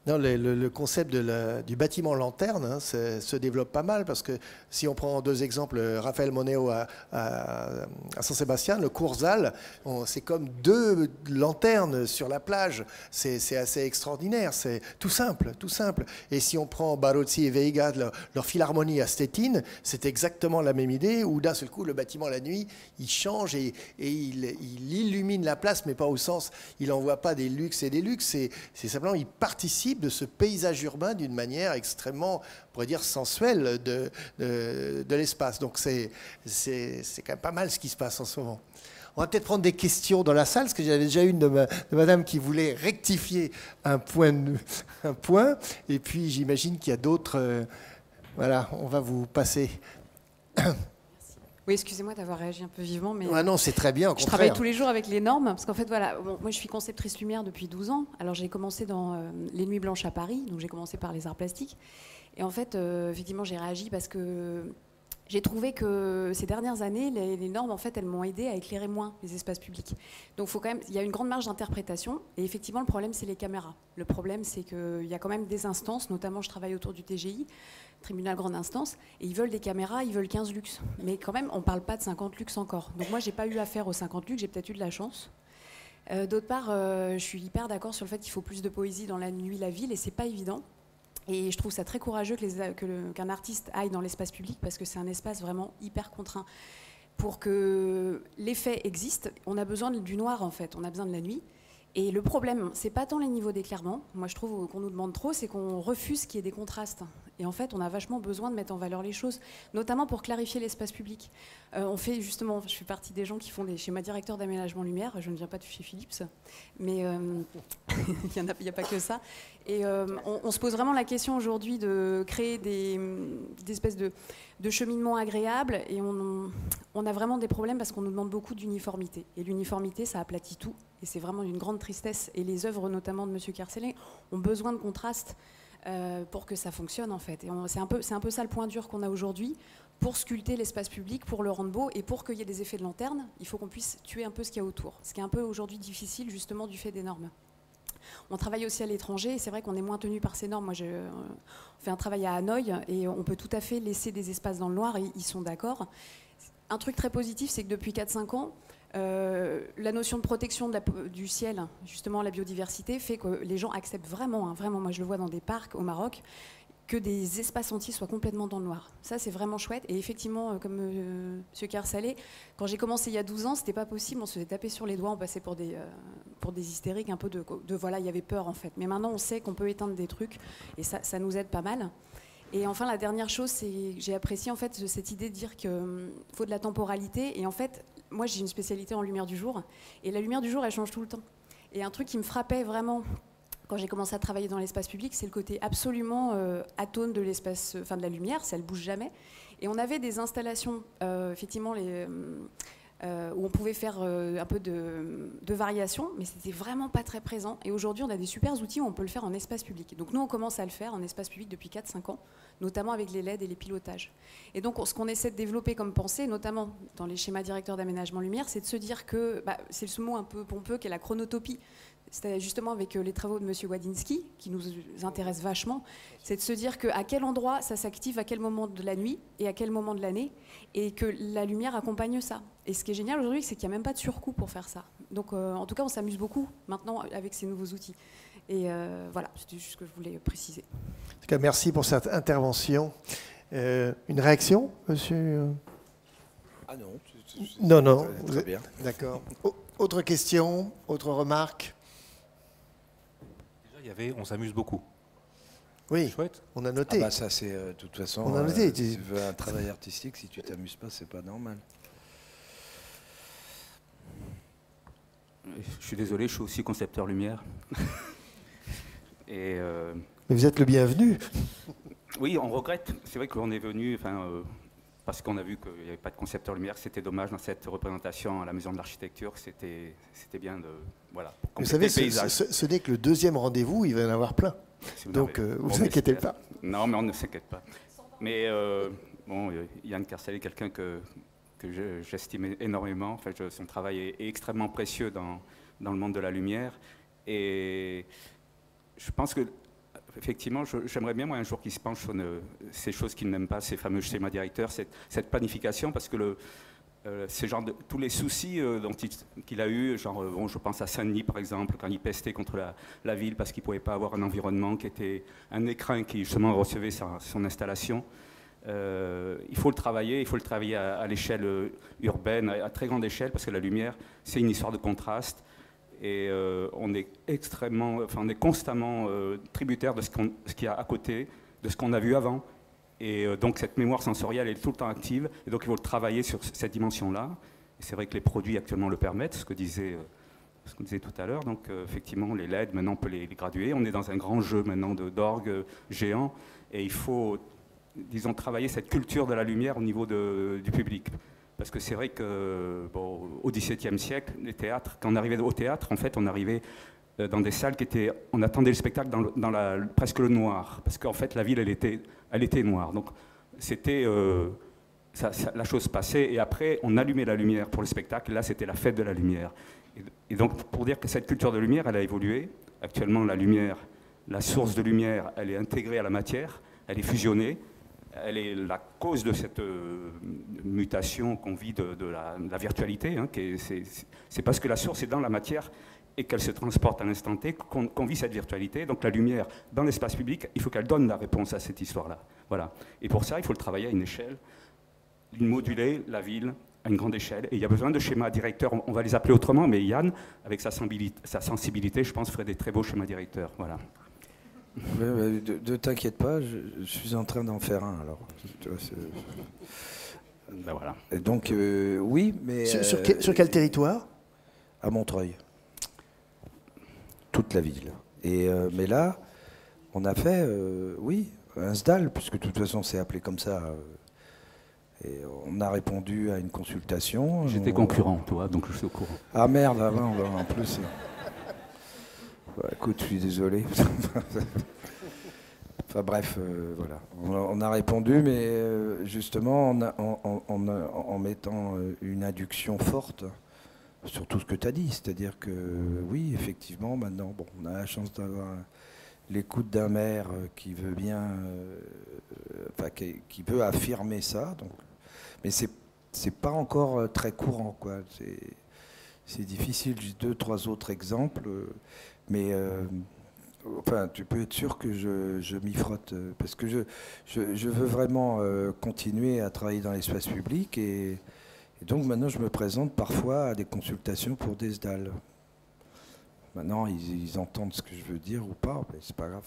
Non, le concept du bâtiment lanterne se développe pas mal parce que si on prend 2 exemples, Raphaël Moneo à San-Sébastien, le Courzal, c'est comme 2 lanternes sur la plage. C'est assez extraordinaire, c'est tout simple, tout simple. Et si on prend Barozzi et Veiga, leur philharmonie à Stettin, c'est exactement la même idée où d'un seul coup, le bâtiment la nuit, il change et il illumine la place, mais pas au sens, il n'envoie pas des luxes et des luxes, c'est simplement, il participe de ce paysage urbain d'une manière extrêmement, on pourrait dire, sensuelle de l'espace. Donc c'est quand même pas mal ce qui se passe en ce moment. On va peut-être prendre des questions dans la salle, parce que j'avais déjà une de madame qui voulait rectifier un point, et puis j'imagine qu'il y a d'autres... voilà, on va vous passer... Oui, excusez-moi d'avoir réagi un peu vivement, mais non, c'est très bien, au contraire. Je travaille tous les jours avec les normes, parce qu'en fait, voilà, moi je suis conceptrice lumière depuis 12 ans. Alors j'ai commencé dans les Nuits Blanches à Paris, donc j'ai commencé par les arts plastiques. Et en fait, effectivement, j'ai réagi parce que j'ai trouvé que ces dernières années, les normes, en fait, elles m'ont aidé à éclairer moins les espaces publics. Donc faut quand même, il y a une grande marge d'interprétation. Et effectivement, le problème, c'est les caméras. Le problème, c'est qu'il y a quand même des instances, notamment je travaille autour du TGI, tribunal grande instance, et ils veulent des caméras, ils veulent 15 lux. Mais quand même, on ne parle pas de 50 lux encore. Donc moi, j'ai pas eu affaire aux 50 lux, j'ai peut-être eu de la chance. D'autre part, je suis hyper d'accord sur le fait qu'il faut plus de poésie dans la nuit, la ville, et c'est pas évident. Et je trouve ça très courageux qu'un artiste aille dans l'espace public, parce que c'est un espace vraiment hyper contraint. Pour que l'effet existe, on a besoin du noir, en fait, on a besoin de la nuit. Et le problème, c'est pas tant les niveaux d'éclairement, moi je trouve qu'on nous demande trop, c'est qu'on refuse qu'il y ait des contrastes. Et en fait, on a vachement besoin de mettre en valeur les choses, notamment pour clarifier l'espace public. On fait justement, je fais partie des gens qui font des schémas directeurs d'aménagement lumière, je ne viens pas de chez Philips, mais il n'y a pas que ça. Et on se pose vraiment la question aujourd'hui de créer des espèces de cheminement agréable, et on a vraiment des problèmes parce qu'on nous demande beaucoup d'uniformité. Et l'uniformité, ça aplatit tout, et c'est vraiment d'une grande tristesse. Et les œuvres, notamment de M. Kerselé, ont besoin de contraste pour que ça fonctionne, en fait. Et c'est un peu ça le point dur qu'on a aujourd'hui. Pour sculpter l'espace public, pour le rendre beau, et pour qu'il y ait des effets de lanterne, il faut qu'on puisse tuer un peu ce qu'il y a autour. Ce qui est un peu aujourd'hui difficile, justement, du fait des normes. On travaille aussi à l'étranger, et c'est vrai qu'on est moins tenu par ces normes. Moi, on fait un travail à Hanoï, et on peut tout à fait laisser des espaces dans le noir, et ils sont d'accord. Un truc très positif, c'est que depuis 4-5 ans, la notion de protection du ciel, justement la biodiversité, fait que les gens acceptent vraiment, vraiment, moi je le vois dans des parcs au Maroc, que des espaces entiers soient complètement dans le noir. Ça, c'est vraiment chouette. Et effectivement, comme M. Kersalé, quand j'ai commencé il y a 12 ans, c'était pas possible. On se faisait taper sur les doigts, on passait pour des hystériques, un peu de voilà, il y avait peur en fait. Mais maintenant, on sait qu'on peut éteindre des trucs, et ça nous aide pas mal. Et enfin, la dernière chose, c'est que j'ai apprécié en fait cette idée de dire qu'il faut de la temporalité. Et en fait, moi j'ai une spécialité en lumière du jour, et la lumière du jour elle change tout le temps. Et un truc qui me frappait vraiment quand j'ai commencé à travailler dans l'espace public, c'est le côté absolument atone de l'espace, enfin de la lumière, ça ne bouge jamais. Et on avait des installations, effectivement, où on pouvait faire un peu de variation, mais c'était vraiment pas très présent. Et aujourd'hui, on a des super outils où on peut le faire en espace public. Donc nous, on commence à le faire en espace public depuis 4-5 ans, notamment avec les LED et les pilotages. Et donc, ce qu'on essaie de développer comme pensée, notamment dans les schémas directeurs d'aménagement lumière, c'est de se dire que, c'est ce mot un peu pompeux qu'est la chronotopie. C'était justement avec les travaux de M. Wadinski, qui nous intéressent vachement, c'est de se dire qu'à quel endroit ça s'active, à quel moment de la nuit et à quel moment de l'année, et que la lumière accompagne ça. Et ce qui est génial aujourd'hui, c'est qu'il n'y a même pas de surcoût pour faire ça. Donc en tout cas, on s'amuse beaucoup maintenant avec ces nouveaux outils. Et voilà, c'était juste ce que je voulais préciser. En tout cas, merci pour cette intervention. Une réaction, monsieur? Ah non. Non. Très bien. D'accord. Autre question, autre remarque? On s'amuse beaucoup. Oui, Chouette. on a noté. Ça c'est de toute façon. On a noté. Si tu veux un travail artistique, si tu t'amuses pas, c'est pas normal. Je suis désolé, je suis aussi concepteur lumière. Et Mais vous êtes le bienvenu. oui, on regrette. C'est vrai qu'on est venu, parce qu'on a vu qu'il n'y avait pas de concepteur lumière. C'était dommage dans cette représentation à la Maison de l'Architecture. C'était bien de Vous savez, ce n'est que le deuxième rendez-vous, il va y en avoir plein. Si Donc, vous inquiétez pas. Non, mais on ne s'inquiète pas. Mais Yann Kersel est quelqu'un que j'estime énormément. Son travail est extrêmement précieux dans le monde de la lumière. Et je pense que, effectivement, j'aimerais bien, moi, un jour qu'il se penche sur ces choses qu'il n'aime pas, ces fameux schémas directeurs, cette planification, parce que tous les soucis qu'il a eu, je pense à Saint-Denis par exemple, quand il pestait contre la ville parce qu'il ne pouvait pas avoir un environnement qui était un écrin qui justement recevait son installation. Il faut le travailler à l'échelle urbaine, à très grande échelle, parce que la lumière, c'est une histoire de contraste. Et on est constamment tributaire de ce qu'il y a à côté, de ce qu'on a vu avant. Et donc cette mémoire sensorielle est tout le temps active, et donc il faut travailler sur cette dimension-là. Et c'est vrai que les produits actuellement le permettent, ce qu'on disait tout à l'heure. Donc effectivement, les LED, maintenant on peut les graduer. On est dans un grand jeu maintenant d'orgue géant, et il faut, disons, travailler cette culture de la lumière au niveau du public. Parce que c'est vrai qu'au XVIIe siècle, les théâtres, quand on arrivait au théâtre, en fait, on arrivait dans des salles on attendait le spectacle dans presque le noir, parce qu'en fait la ville elle était noire, donc c'était la chose passait, et après on allumait la lumière pour le spectacle, et là c'était la fête de la lumière. Et donc pour dire que cette culture de lumière elle a évolué. Actuellement la lumière, la source de lumière, elle est intégrée à la matière, elle est fusionnée, elle est la cause de cette mutation qu'on vit de la virtualité, hein, c'est parce que la source est dans la matière et qu'elle se transporte à l'instant T, qu'on vit cette virtualité. Donc la lumière, dans l'espace public, il faut qu'elle donne la réponse à cette histoire-là. Voilà. Et pour ça, il faut le travailler à une échelle, moduler la ville à une grande échelle. Et il y a besoin de schémas directeurs, on va les appeler autrement, mais Yann, avec sa sensibilité, je pense, ferait des très beaux schémas directeurs. Voilà. Ne t'inquiète pas, je suis en train d'en faire un, alors. Voilà. Et donc, oui, mais... Sur quel territoire? À Montreuil. Toute la ville. Mais là, on a fait, un SDAL, puisque de toute façon c'est appelé comme ça. Et on a répondu à une consultation. J'étais concurrent, toi, donc je suis au courant. Ah merde, en plus. Écoute, je suis désolé. Enfin bref, voilà. On a répondu, mais justement en mettant une induction forte sur tout ce que tu as dit. C'est-à-dire que oui, effectivement, maintenant, on a la chance d'avoir l'écoute d'un maire qui veut bien, qui veut affirmer ça. Donc, mais c'est pas encore très courant, quoi. C'est difficile. J'ai 2-3 autres exemples, mais tu peux être sûr que je m'y frotte, parce que je veux vraiment continuer à travailler dans l'espace public, et donc maintenant je me présente parfois à des consultations pour des SDAL. Maintenant ils entendent ce que je veux dire ou pas, mais c'est pas grave.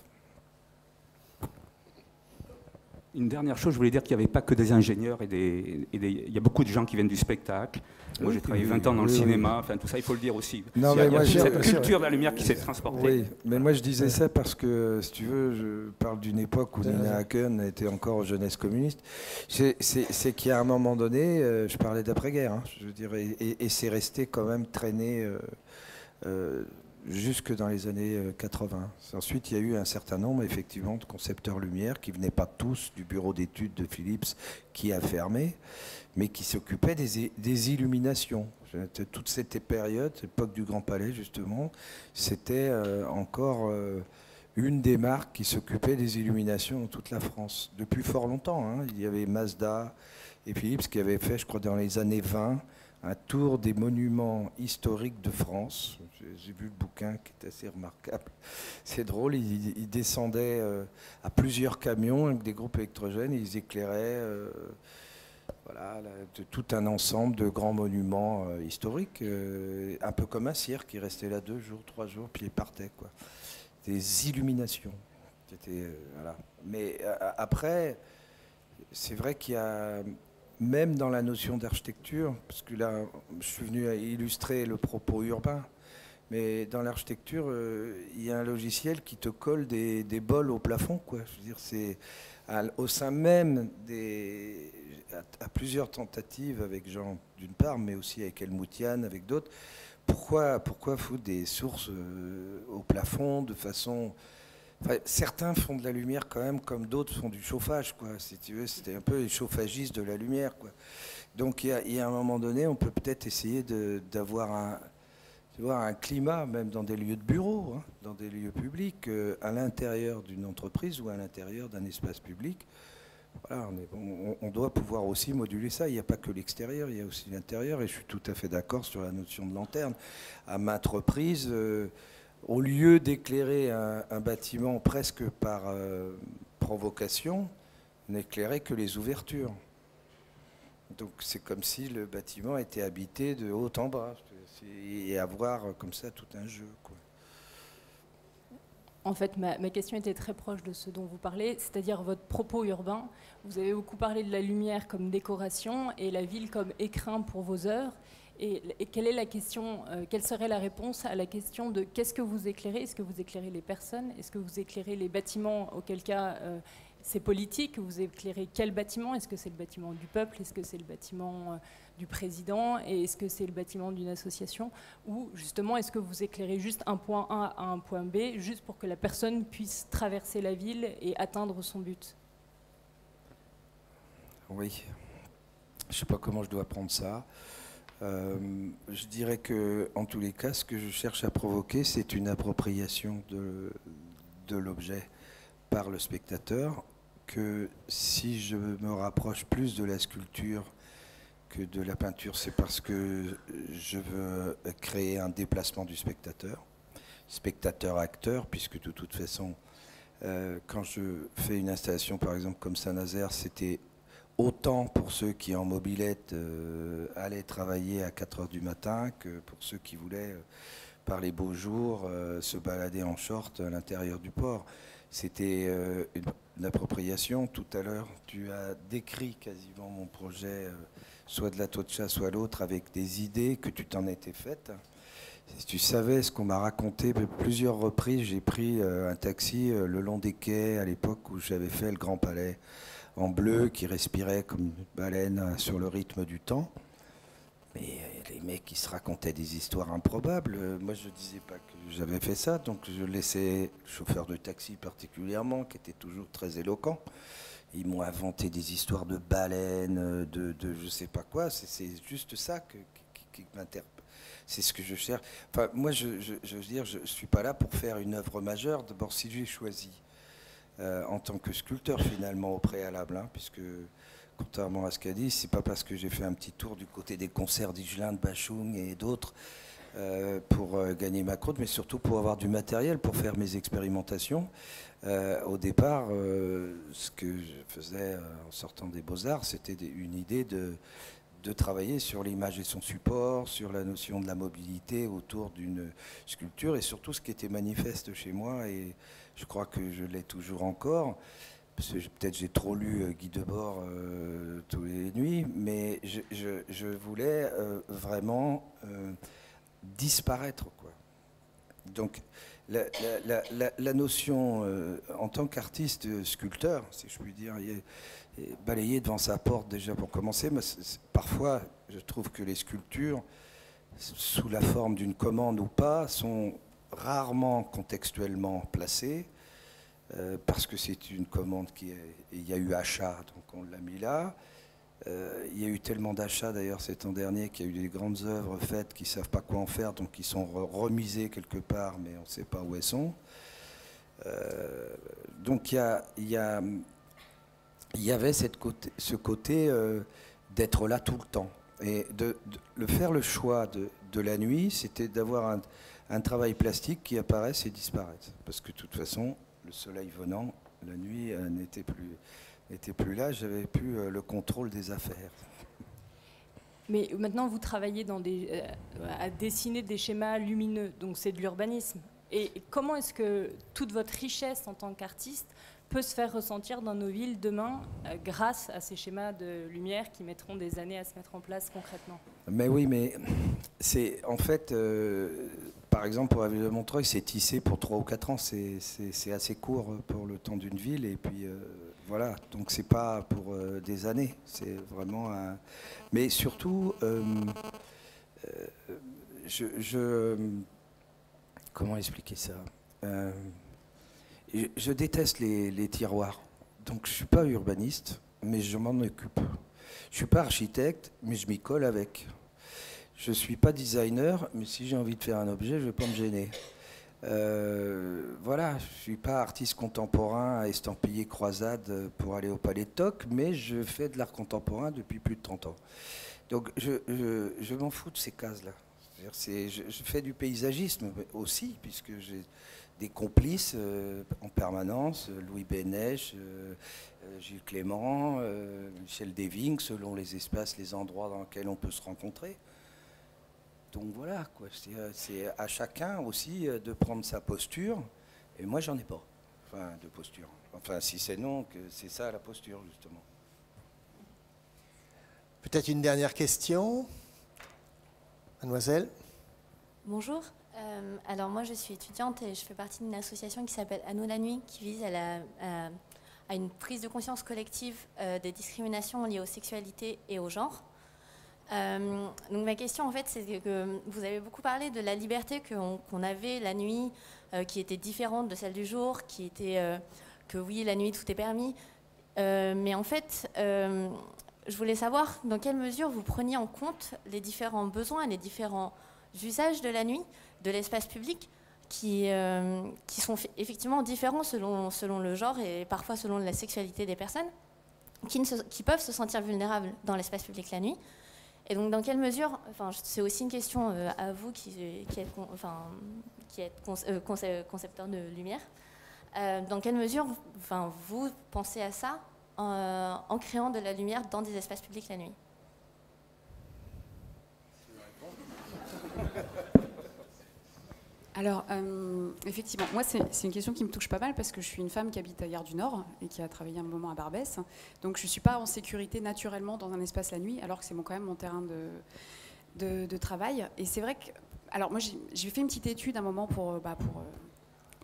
Une dernière chose, je voulais dire qu'il n'y avait pas que des ingénieurs il y a beaucoup de gens qui viennent du spectacle. Moi, j'ai travaillé 20 ans dans le cinéma, enfin tout ça, il faut le dire aussi. Non, il y a, mais moi, il y a cette culture de la lumière qui s'est transportée. Oui, mais moi je disais ça parce que, si tu veux, je parle d'une époque où Nina Hagen était encore jeunesse communiste. C'est qu'il y a un moment donné, je parlais d'après-guerre, hein, je dirais, et c'est resté quand même traîné jusque dans les années 80. Ensuite, il y a eu un certain nombre, effectivement, de concepteurs lumière qui venaient pas tous du bureau d'études de Philips qui a fermé, mais qui s'occupaient des illuminations. Toute cette période, l'époque du Grand Palais, justement, c'était encore une des marques qui s'occupait des illuminations dans toute la France. Depuis fort longtemps, hein. Il y avait Mazda et Philips qui avaient fait, je crois, dans les années 20, un tour des monuments historiques de France. J'ai vu le bouquin qui est assez remarquable. C'est drôle, ils descendaient à plusieurs camions avec des groupes électrogènes et ils éclairaient voilà, de tout un ensemble de grands monuments historiques, un peu comme un cirque, qui restait là 2 jours, 3 jours, puis ils partaient, quoi. Des illuminations. Voilà. Mais après, c'est vrai qu'il y a, même dans la notion d'architecture, parce que là, je suis venu à illustrer le propos urbain, mais dans l'architecture, il y a un logiciel qui te colle des bols au plafond, quoi. Je veux dire, c'est au sein même à plusieurs tentatives avec Jean d'une part, mais aussi avec Helmutian, avec d'autres. Pourquoi foutre des sources au plafond de façon... Enfin, certains font de la lumière quand même, comme d'autres font du chauffage, quoi. Si tu veux, c'était un peu les chauffagistes de la lumière, quoi. Donc il y a un moment donné, on peut peut-être essayer d'avoir un climat, même dans des lieux de bureau, hein, dans des lieux publics, à l'intérieur d'une entreprise ou à l'intérieur d'un espace public. Voilà, on doit pouvoir aussi moduler ça. Il n'y a pas que l'extérieur, il y a aussi l'intérieur. Et je suis tout à fait d'accord sur la notion de lanterne. À maintes reprises, au lieu d'éclairer un bâtiment presque par provocation, n'éclairait que les ouvertures. Donc c'est comme si le bâtiment était habité de haut en bas. Et avoir comme ça tout un jeu, quoi. En fait, ma question était très proche de ce dont vous parlez, c'est-à-dire votre propos urbain. Vous avez beaucoup parlé de la lumière comme décoration et la ville comme écrin pour vos œuvres. Et quelle est la question, quelle serait la réponse à la question de qu'est-ce que vous éclairez? Est-ce que vous éclairez les personnes? Est-ce que vous éclairez les bâtiments? Auquel cas, c'est politique. Vous éclairez quel bâtiment? Est-ce que c'est le bâtiment du peuple? Est-ce que c'est le bâtiment du président? Et est-ce que c'est le bâtiment d'une association? Ou justement, est-ce que vous éclairez juste un point A à un point B, juste pour que la personne puisse traverser la ville et atteindre son but? Oui. Je ne sais pas comment je dois prendre ça. Je dirais que, en tous les cas, ce que je cherche à provoquer, c'est une appropriation de l'objet par le spectateur, que si je me rapproche plus de la sculpture que de la peinture, c'est parce que je veux créer un déplacement du spectateur-acteur, puisque de toute façon, quand je fais une installation, par exemple, comme Saint-Nazaire, c'était autant pour ceux qui, en mobilette, allaient travailler à 4 heures du matin, que pour ceux qui voulaient, par les beaux jours, se balader en short à l'intérieur du port. C'était une appropriation. Tout à l'heure, tu as décrit quasiment mon projet, soit de la Totcha, soit l'autre, avec des idées que tu t'en étais faites. Si tu savais ce qu'on m'a raconté, plusieurs reprises, j'ai pris un taxi le long des quais à l'époque où j'avais fait le Grand Palais en bleu, qui respirait comme une baleine sur le rythme du temps. Mais les mecs, ils se racontaient des histoires improbables. Moi, je ne disais pas que j'avais fait ça, donc je laissais le chauffeur de taxi particulièrement, qui était toujours très éloquent. Ils m'ont inventé des histoires de baleines, de je ne sais pas quoi. C'est juste ça qui m'interpelle. C'est ce que je cherche. Enfin, moi, je veux dire, je ne suis pas là pour faire une œuvre majeure. D'abord, si j'ai choisi en tant que sculpteur, finalement, au préalable, hein, puisque... Contrairement à ce qu'a dit, c'est pas parce que j'ai fait un petit tour du côté des concerts d'Higelin, de Bachung et d'autres pour gagner ma croûte, mais surtout pour avoir du matériel pour faire mes expérimentations. Au départ, ce que je faisais en sortant des Beaux-Arts, c'était une idée de travailler sur l'image et son support, sur la notion de la mobilité autour d'une sculpture et surtout ce qui était manifeste chez moi, et je crois que je l'ai toujours encore. parce que peut-être j'ai trop lu Guy Debord tous les nuits, mais je voulais vraiment disparaître, quoi. Donc la notion en tant qu'artiste sculpteur, si je puis dire, balayer devant sa porte déjà pour commencer, mais parfois je trouve que les sculptures, sous la forme d'une commande ou pas, sont rarement contextuellement placées. Parce que c'est une commande il y a eu achat, donc on l'a mis là. Il y a eu tellement d'achats d'ailleurs cet an dernier qu'il y a eu des grandes œuvres faites qui ne savent pas quoi en faire, donc qui sont remisées quelque part, mais on ne sait pas où elles sont. Donc il y avait ce côté d'être là tout le temps. Et de faire le choix de la nuit, c'était d'avoir un travail plastique qui apparaisse et disparaisse. Parce que de toute façon, le soleil venant, la nuit n'était plus là, j'avais plus le contrôle des affaires. Mais maintenant, vous travaillez à dessiner des schémas lumineux, donc c'est de l'urbanisme. Et comment est-ce que toute votre richesse en tant qu'artiste peut se faire ressentir dans nos villes demain grâce à ces schémas de lumière qui mettront des années à se mettre en place concrètement? Mais oui, mais c'est en fait, par exemple pour la ville de Montreuil, c'est tissé pour 3 ou 4 ans, c'est assez court pour le temps d'une ville, et puis voilà, donc c'est pas pour des années, c'est vraiment un... Mais surtout, comment expliquer ça? Je déteste les tiroirs, donc je suis pas urbaniste, mais je m'en occupe. Je suis pas architecte, mais je m'y colle avec. Je suis pas designer, mais si j'ai envie de faire un objet, je vais pas me gêner. Voilà, je suis pas artiste contemporain à estampiller croisade pour aller au Palais de Toc, mais je fais de l'art contemporain depuis plus de 30 ans. Donc je m'en fous de ces cases-là. Je fais du paysagisme aussi, puisque j'ai des complices en permanence, Louis Bénèche, Gilles Clément, Michel Deving, selon les espaces, les endroits dans lesquels on peut se rencontrer. Donc voilà, quoi. C'est à chacun aussi de prendre sa posture, et moi j'en ai pas, enfin de posture. Enfin si c'est non, que c'est ça la posture justement. Peut-être une dernière question, mademoiselle. Bonjour. Alors moi je suis étudiante et je fais partie d'une association qui s'appelle À nous la nuit, qui vise à une prise de conscience collective des discriminations liées aux sexualités et au genre. Donc ma question en fait c'est que vous avez beaucoup parlé de la liberté qu'on avait la nuit, qui était différente de celle du jour, qui était que oui la nuit tout est permis, mais en fait je voulais savoir dans quelle mesure vous preniez en compte les différents besoins, les différents usages de la nuit, de l'espace public, qui sont effectivement différents selon le genre et parfois selon la sexualité des personnes, qui peuvent se sentir vulnérables dans l'espace public la nuit. Et donc dans quelle mesure, enfin c'est aussi une question à vous qui êtes concepteur de lumière, dans quelle mesure enfin, vous pensez à ça en créant de la lumière dans des espaces publics la nuit? Alors, effectivement, moi, c'est une question qui me touche pas mal parce que je suis une femme qui habite à Gare du Nord et qui a travaillé un moment à Barbès. Donc, je ne suis pas en sécurité naturellement dans un espace la nuit, alors que c'est quand même mon terrain de travail. Et c'est vrai que... Alors, moi, j'ai fait une petite étude à un moment pour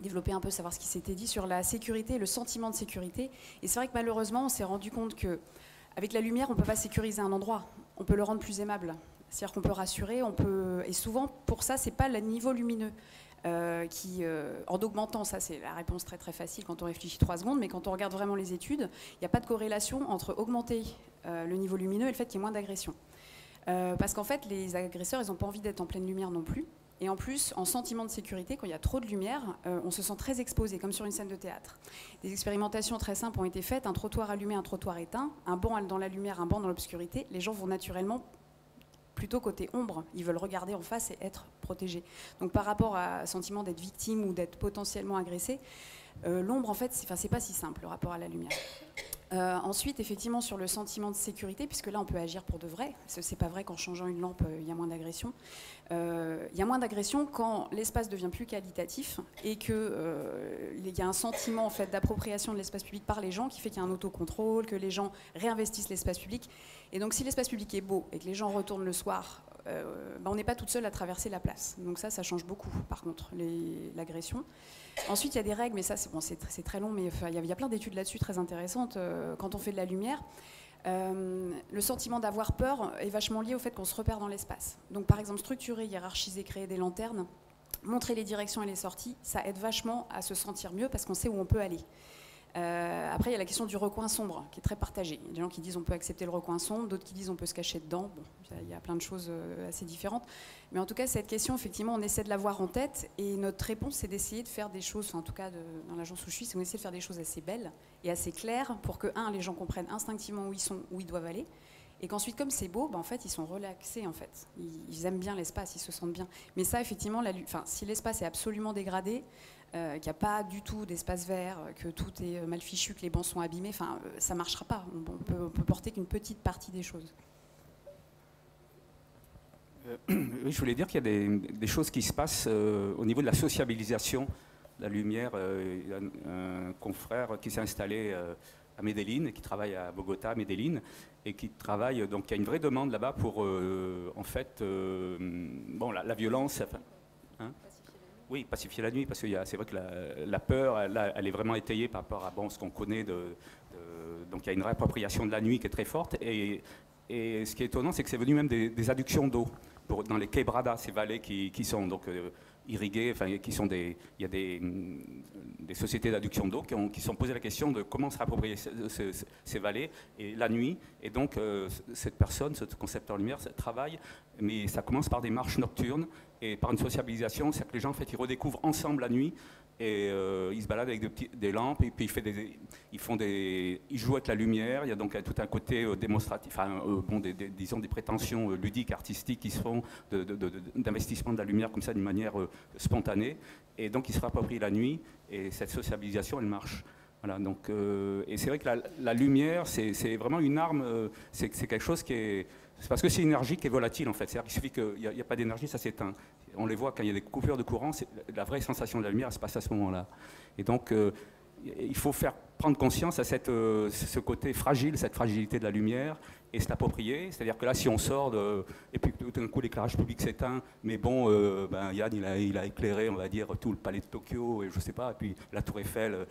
développer un peu, savoir ce qui s'était dit sur la sécurité, le sentiment de sécurité. Et c'est vrai que malheureusement, on s'est rendu compte qu'avec la lumière, on ne peut pas sécuriser un endroit. On peut le rendre plus aimable. C'est-à-dire qu'on peut rassurer, et souvent, pour ça, ce n'est pas le niveau lumineux en augmentant, ça c'est la réponse très très facile quand on réfléchit 3 secondes, mais quand on regarde vraiment les études, il n'y a pas de corrélation entre augmenter le niveau lumineux et le fait qu'il y ait moins d'agressions. Parce qu'en fait, les agresseurs, ils n'ont pas envie d'être en pleine lumière non plus. Et en plus, en sentiment de sécurité, quand il y a trop de lumière, on se sent très exposé, comme sur une scène de théâtre. Des expérimentations très simples ont été faites, un trottoir allumé, un trottoir éteint, un banc dans la lumière, un banc dans l'obscurité. Les gens vont naturellement plutôt côté ombre, ils veulent regarder en face et être protégés. Donc par rapport à sentiment d'être victime ou d'être potentiellement agressé, l'ombre en fait, c'est pas si simple le rapport à la lumière. Ensuite, effectivement, sur le sentiment de sécurité, puisque là on peut agir pour de vrai, c'est pas vrai qu'en changeant une lampe, il y a moins d'agression. il y a moins d'agression quand l'espace devient plus qualitatif et qu'il y a un sentiment en fait, d'appropriation de l'espace public par les gens qui fait qu'il y a un autocontrôle, que les gens réinvestissent l'espace public. Et donc si l'espace public est beau et que les gens retournent le soir, on n'est pas toute seule à traverser la place. Donc ça change beaucoup par contre, l'agression. Ensuite il y a des règles, mais ça c'est très long, mais il y a plein d'études là-dessus très intéressantes quand on fait de la lumière. Le sentiment d'avoir peur est vachement lié au fait qu'on se repère dans l'espace. Donc par exemple structurer, hiérarchiser, créer des lanternes, montrer les directions et les sorties, ça aide vachement à se sentir mieux parce qu'on sait où on peut aller. Après il y a la question du recoin sombre qui est très partagée. Il y a des gens qui disent on peut accepter le recoin sombre, d'autres qui disent on peut se cacher dedans. Bon, il y a plein de choses assez différentes. Mais en tout cas cette question effectivement on essaie de l'avoir en tête et notre réponse c'est d'essayer de faire des choses, enfin, en tout cas dans l'agence où je suis, c'est qu'on essaie de faire des choses assez belles et assez claires pour que les gens comprennent instinctivement où ils sont, où ils doivent aller. Et qu'ensuite, comme c'est beau, en fait, ils sont relaxés, en fait. Ils aiment bien l'espace, ils se sentent bien. Mais ça, effectivement, si l'espace est absolument dégradé, qu'il n'y a pas du tout d'espace vert, que tout est mal fichu, que les bancs sont abîmés, ça ne marchera pas. On peut porter qu'une petite partie des choses. Oui, je voulais dire qu'il y a des choses qui se passent au niveau de la sociabilisation. La lumière, il y a un confrère qui s'est installé à Medellín, et qui travaille à Bogota, à Medellín, et qui travaille, donc il y a une vraie demande là-bas pour, en fait, la violence. Oui, pacifier la nuit, parce que c'est vrai que la peur, elle est vraiment étayée par rapport à ce qu'on connaît. Donc il y a une réappropriation de la nuit qui est très forte. Et ce qui est étonnant, c'est que c'est venu même des adductions d'eau dans les quebradas, ces vallées qui sont donc irriguées, il y a des sociétés d'adduction d'eau qui se sont posé la question de comment se réapproprier ces vallées et la nuit. Et donc cette personne, ce concepteur lumière, travaille, mais ça commence par des marches nocturnes et par une sociabilisation, c'est-à-dire que les gens en fait ils redécouvrent ensemble la nuit. Et ils se baladent avec des lampes et puis ils jouent avec la lumière. Il y a donc tout un côté démonstratif, disons des prétentions ludiques, artistiques qui se font d'investissement de la lumière comme ça d'une manière spontanée. Et donc ils se réapproprient la nuit et cette sociabilisation elle marche. Voilà, donc, et c'est vrai que la lumière c'est vraiment une arme, c'est quelque chose qui est... C'est parce que c'est une énergie qui est volatile en fait. C'est-à-dire qu'il suffit qu'il n'y a pas d'énergie, ça s'éteint. On les voit quand il y a des coupures de courant, la vraie sensation de la lumière elle se passe à ce moment-là. Et donc il faut prendre conscience à ce côté fragile, cette fragilité de la lumière et se l'approprier. C'est-à-dire que là si on sort et puis tout d'un coup l'éclairage public s'éteint, mais Yann il a éclairé on va dire tout le palais de Tokyo et je sais pas, et puis la tour Eiffel,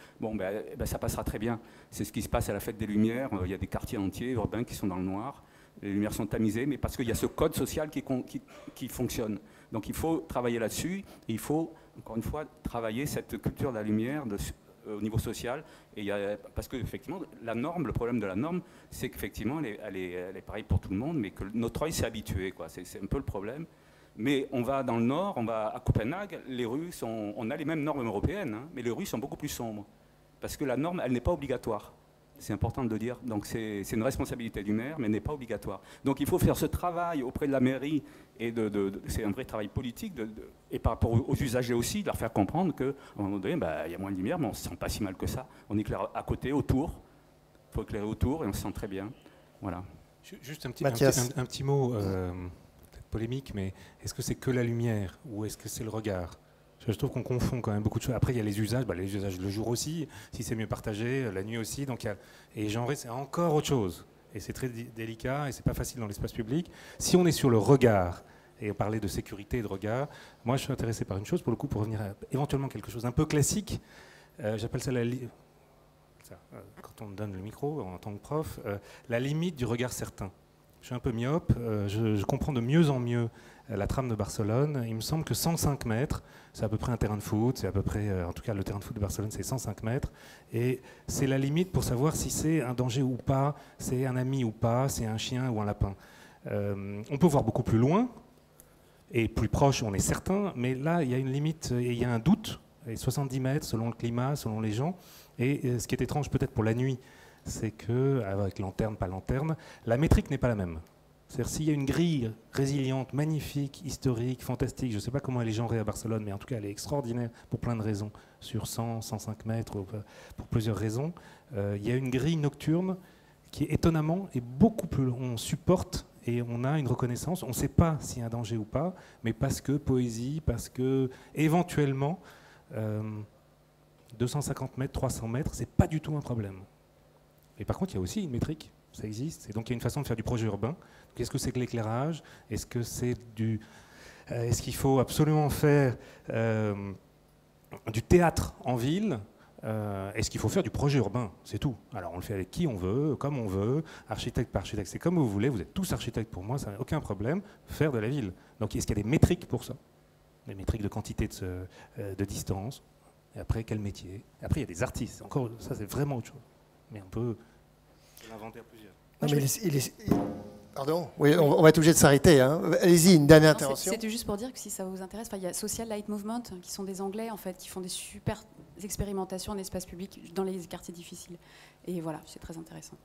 ça passera très bien. C'est ce qui se passe à la fête des Lumières. Il y a des quartiers entiers urbains qui sont dans le noir. Les lumières sont tamisées, mais parce qu'il y a ce code social qui fonctionne. Donc il faut travailler là-dessus, et il faut, encore une fois, travailler cette culture de la lumière au niveau social. Parce que, effectivement, le problème de la norme, c'est qu'effectivement, elle est pareille pour tout le monde, mais que notre œil s'est habitué, quoi. C'est un peu le problème. Mais on va dans le nord, on va à Copenhague, les rues on a les mêmes normes européennes, hein, mais les rues sont beaucoup plus sombres. Parce que la norme, elle n'est pas obligatoire. C'est important de le dire. Donc c'est une responsabilité du maire, mais n'est pas obligatoire. Donc il faut faire ce travail auprès de la mairie, et c'est un vrai travail politique, et par rapport aux usagers aussi, de leur faire comprendre qu'à un moment donné, il y a moins de lumière, mais on ne se sent pas si mal que ça. On éclaire à côté, autour. Il faut éclairer autour, et on se sent très bien. Voilà. Juste un petit mot, peut-être polémique, mais est-ce que c'est que la lumière, ou est-ce que c'est le regard ? Je trouve qu'on confond quand même beaucoup de choses. Après, il y a les usages le jour aussi, si c'est mieux partagé, la nuit aussi. Donc et genré, c'est encore autre chose. Et c'est très délicat et c'est pas facile dans l'espace public. Si on est sur le regard, et on parlait de sécurité et de regard, moi je suis intéressé par une chose, pour le coup, pour revenir à éventuellement quelque chose d'un peu classique. J'appelle ça quand on me donne le micro en tant que prof, la limite du regard certain. Je suis un peu myope, je comprends de mieux en mieux la trame de Barcelone. Il me semble que 105 mètres, c'est à peu près un terrain de foot, c'est à peu près, en tout cas le terrain de foot de Barcelone, c'est 105 mètres. Et c'est la limite pour savoir si c'est un danger ou pas, c'est un ami ou pas, c'est un chien ou un lapin. On peut voir beaucoup plus loin, et plus proche, on est certain, mais là, il y a une limite, et il y a un doute, et 70 mètres selon le climat, selon les gens. Et ce qui est étrange peut-être pour la nuit, c'est qu'avec lanterne, pas lanterne, la métrique n'est pas la même. C'est-à-dire s'il y a une grille résiliente, magnifique, historique, fantastique, je ne sais pas comment elle est genrée à Barcelone, mais en tout cas elle est extraordinaire pour plein de raisons, sur 100, 105 mètres, pour plusieurs raisons. Il y a une grille nocturne qui étonnamment est beaucoup plus... On supporte et on a une reconnaissance. On ne sait pas s'il y a un danger ou pas, mais parce que poésie, parce que éventuellement 250 mètres, 300 mètres, c'est pas du tout un problème. Et par contre, il y a aussi une métrique, ça existe. Et donc il y a une façon de faire du projet urbain. Qu'est-ce que c'est que l'éclairage? Est-ce que c'est est-ce qu'il faut absolument faire du théâtre en ville? Est-ce qu'il faut faire du projet urbain? C'est tout. Alors on le fait avec qui on veut, comme on veut, architecte par architecte, c'est comme vous voulez, vous êtes tous architectes pour moi, ça n'a aucun problème, faire de la ville. Donc est-ce qu'il y a des métriques pour ça? Des métriques de quantité de distance. Et après, quel métier? Après, il y a des artistes. Encore, ça c'est vraiment autre chose. Mais on peut l'inventer à plusieurs. Non, mais pardon, oui, on va être obligé de s'arrêter. Hein. Allez-y, une dernière intervention. C'était juste pour dire que si ça vous intéresse, il y a Social Light Movement, qui sont des Anglais en fait, qui font des super expérimentations en espace public dans les quartiers difficiles. Et voilà, c'est très intéressant.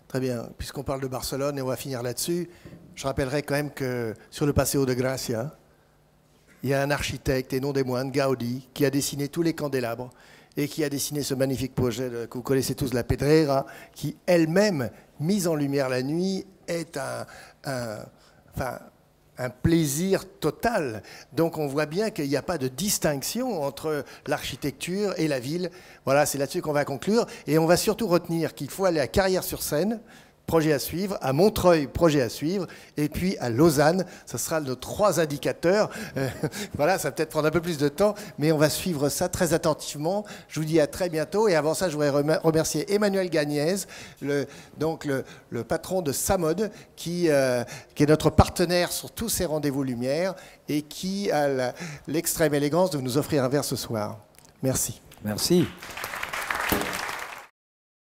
Très bien. Puisqu'on parle de Barcelone, et on va finir là-dessus, je rappellerai quand même que sur le Paseo de Gracia, il y a un architecte, et non des moindres, Gaudi, qui a dessiné tous les candélabres et qui a dessiné ce magnifique projet que vous connaissez tous, la Pedrera, qui elle-même, mise en lumière la nuit, est un plaisir total. Donc on voit bien qu'il n'y a pas de distinction entre l'architecture et la ville. Voilà, c'est là-dessus qu'on va conclure. Et on va surtout retenir qu'il faut aller à Carrières-sur-Seine, projet à suivre, à Montreuil, projet à suivre, et puis à Lausanne, ce sera nos 3 indicateurs. Voilà, ça va peut-être prendre un peu plus de temps, mais on va suivre ça très attentivement. Je vous dis à très bientôt, et avant ça, je voudrais remercier Emmanuel Gagnez, le patron de Samod, qui est notre partenaire sur tous ces rendez-vous lumière, et qui a l'extrême élégance de nous offrir un verre ce soir. Merci. Merci.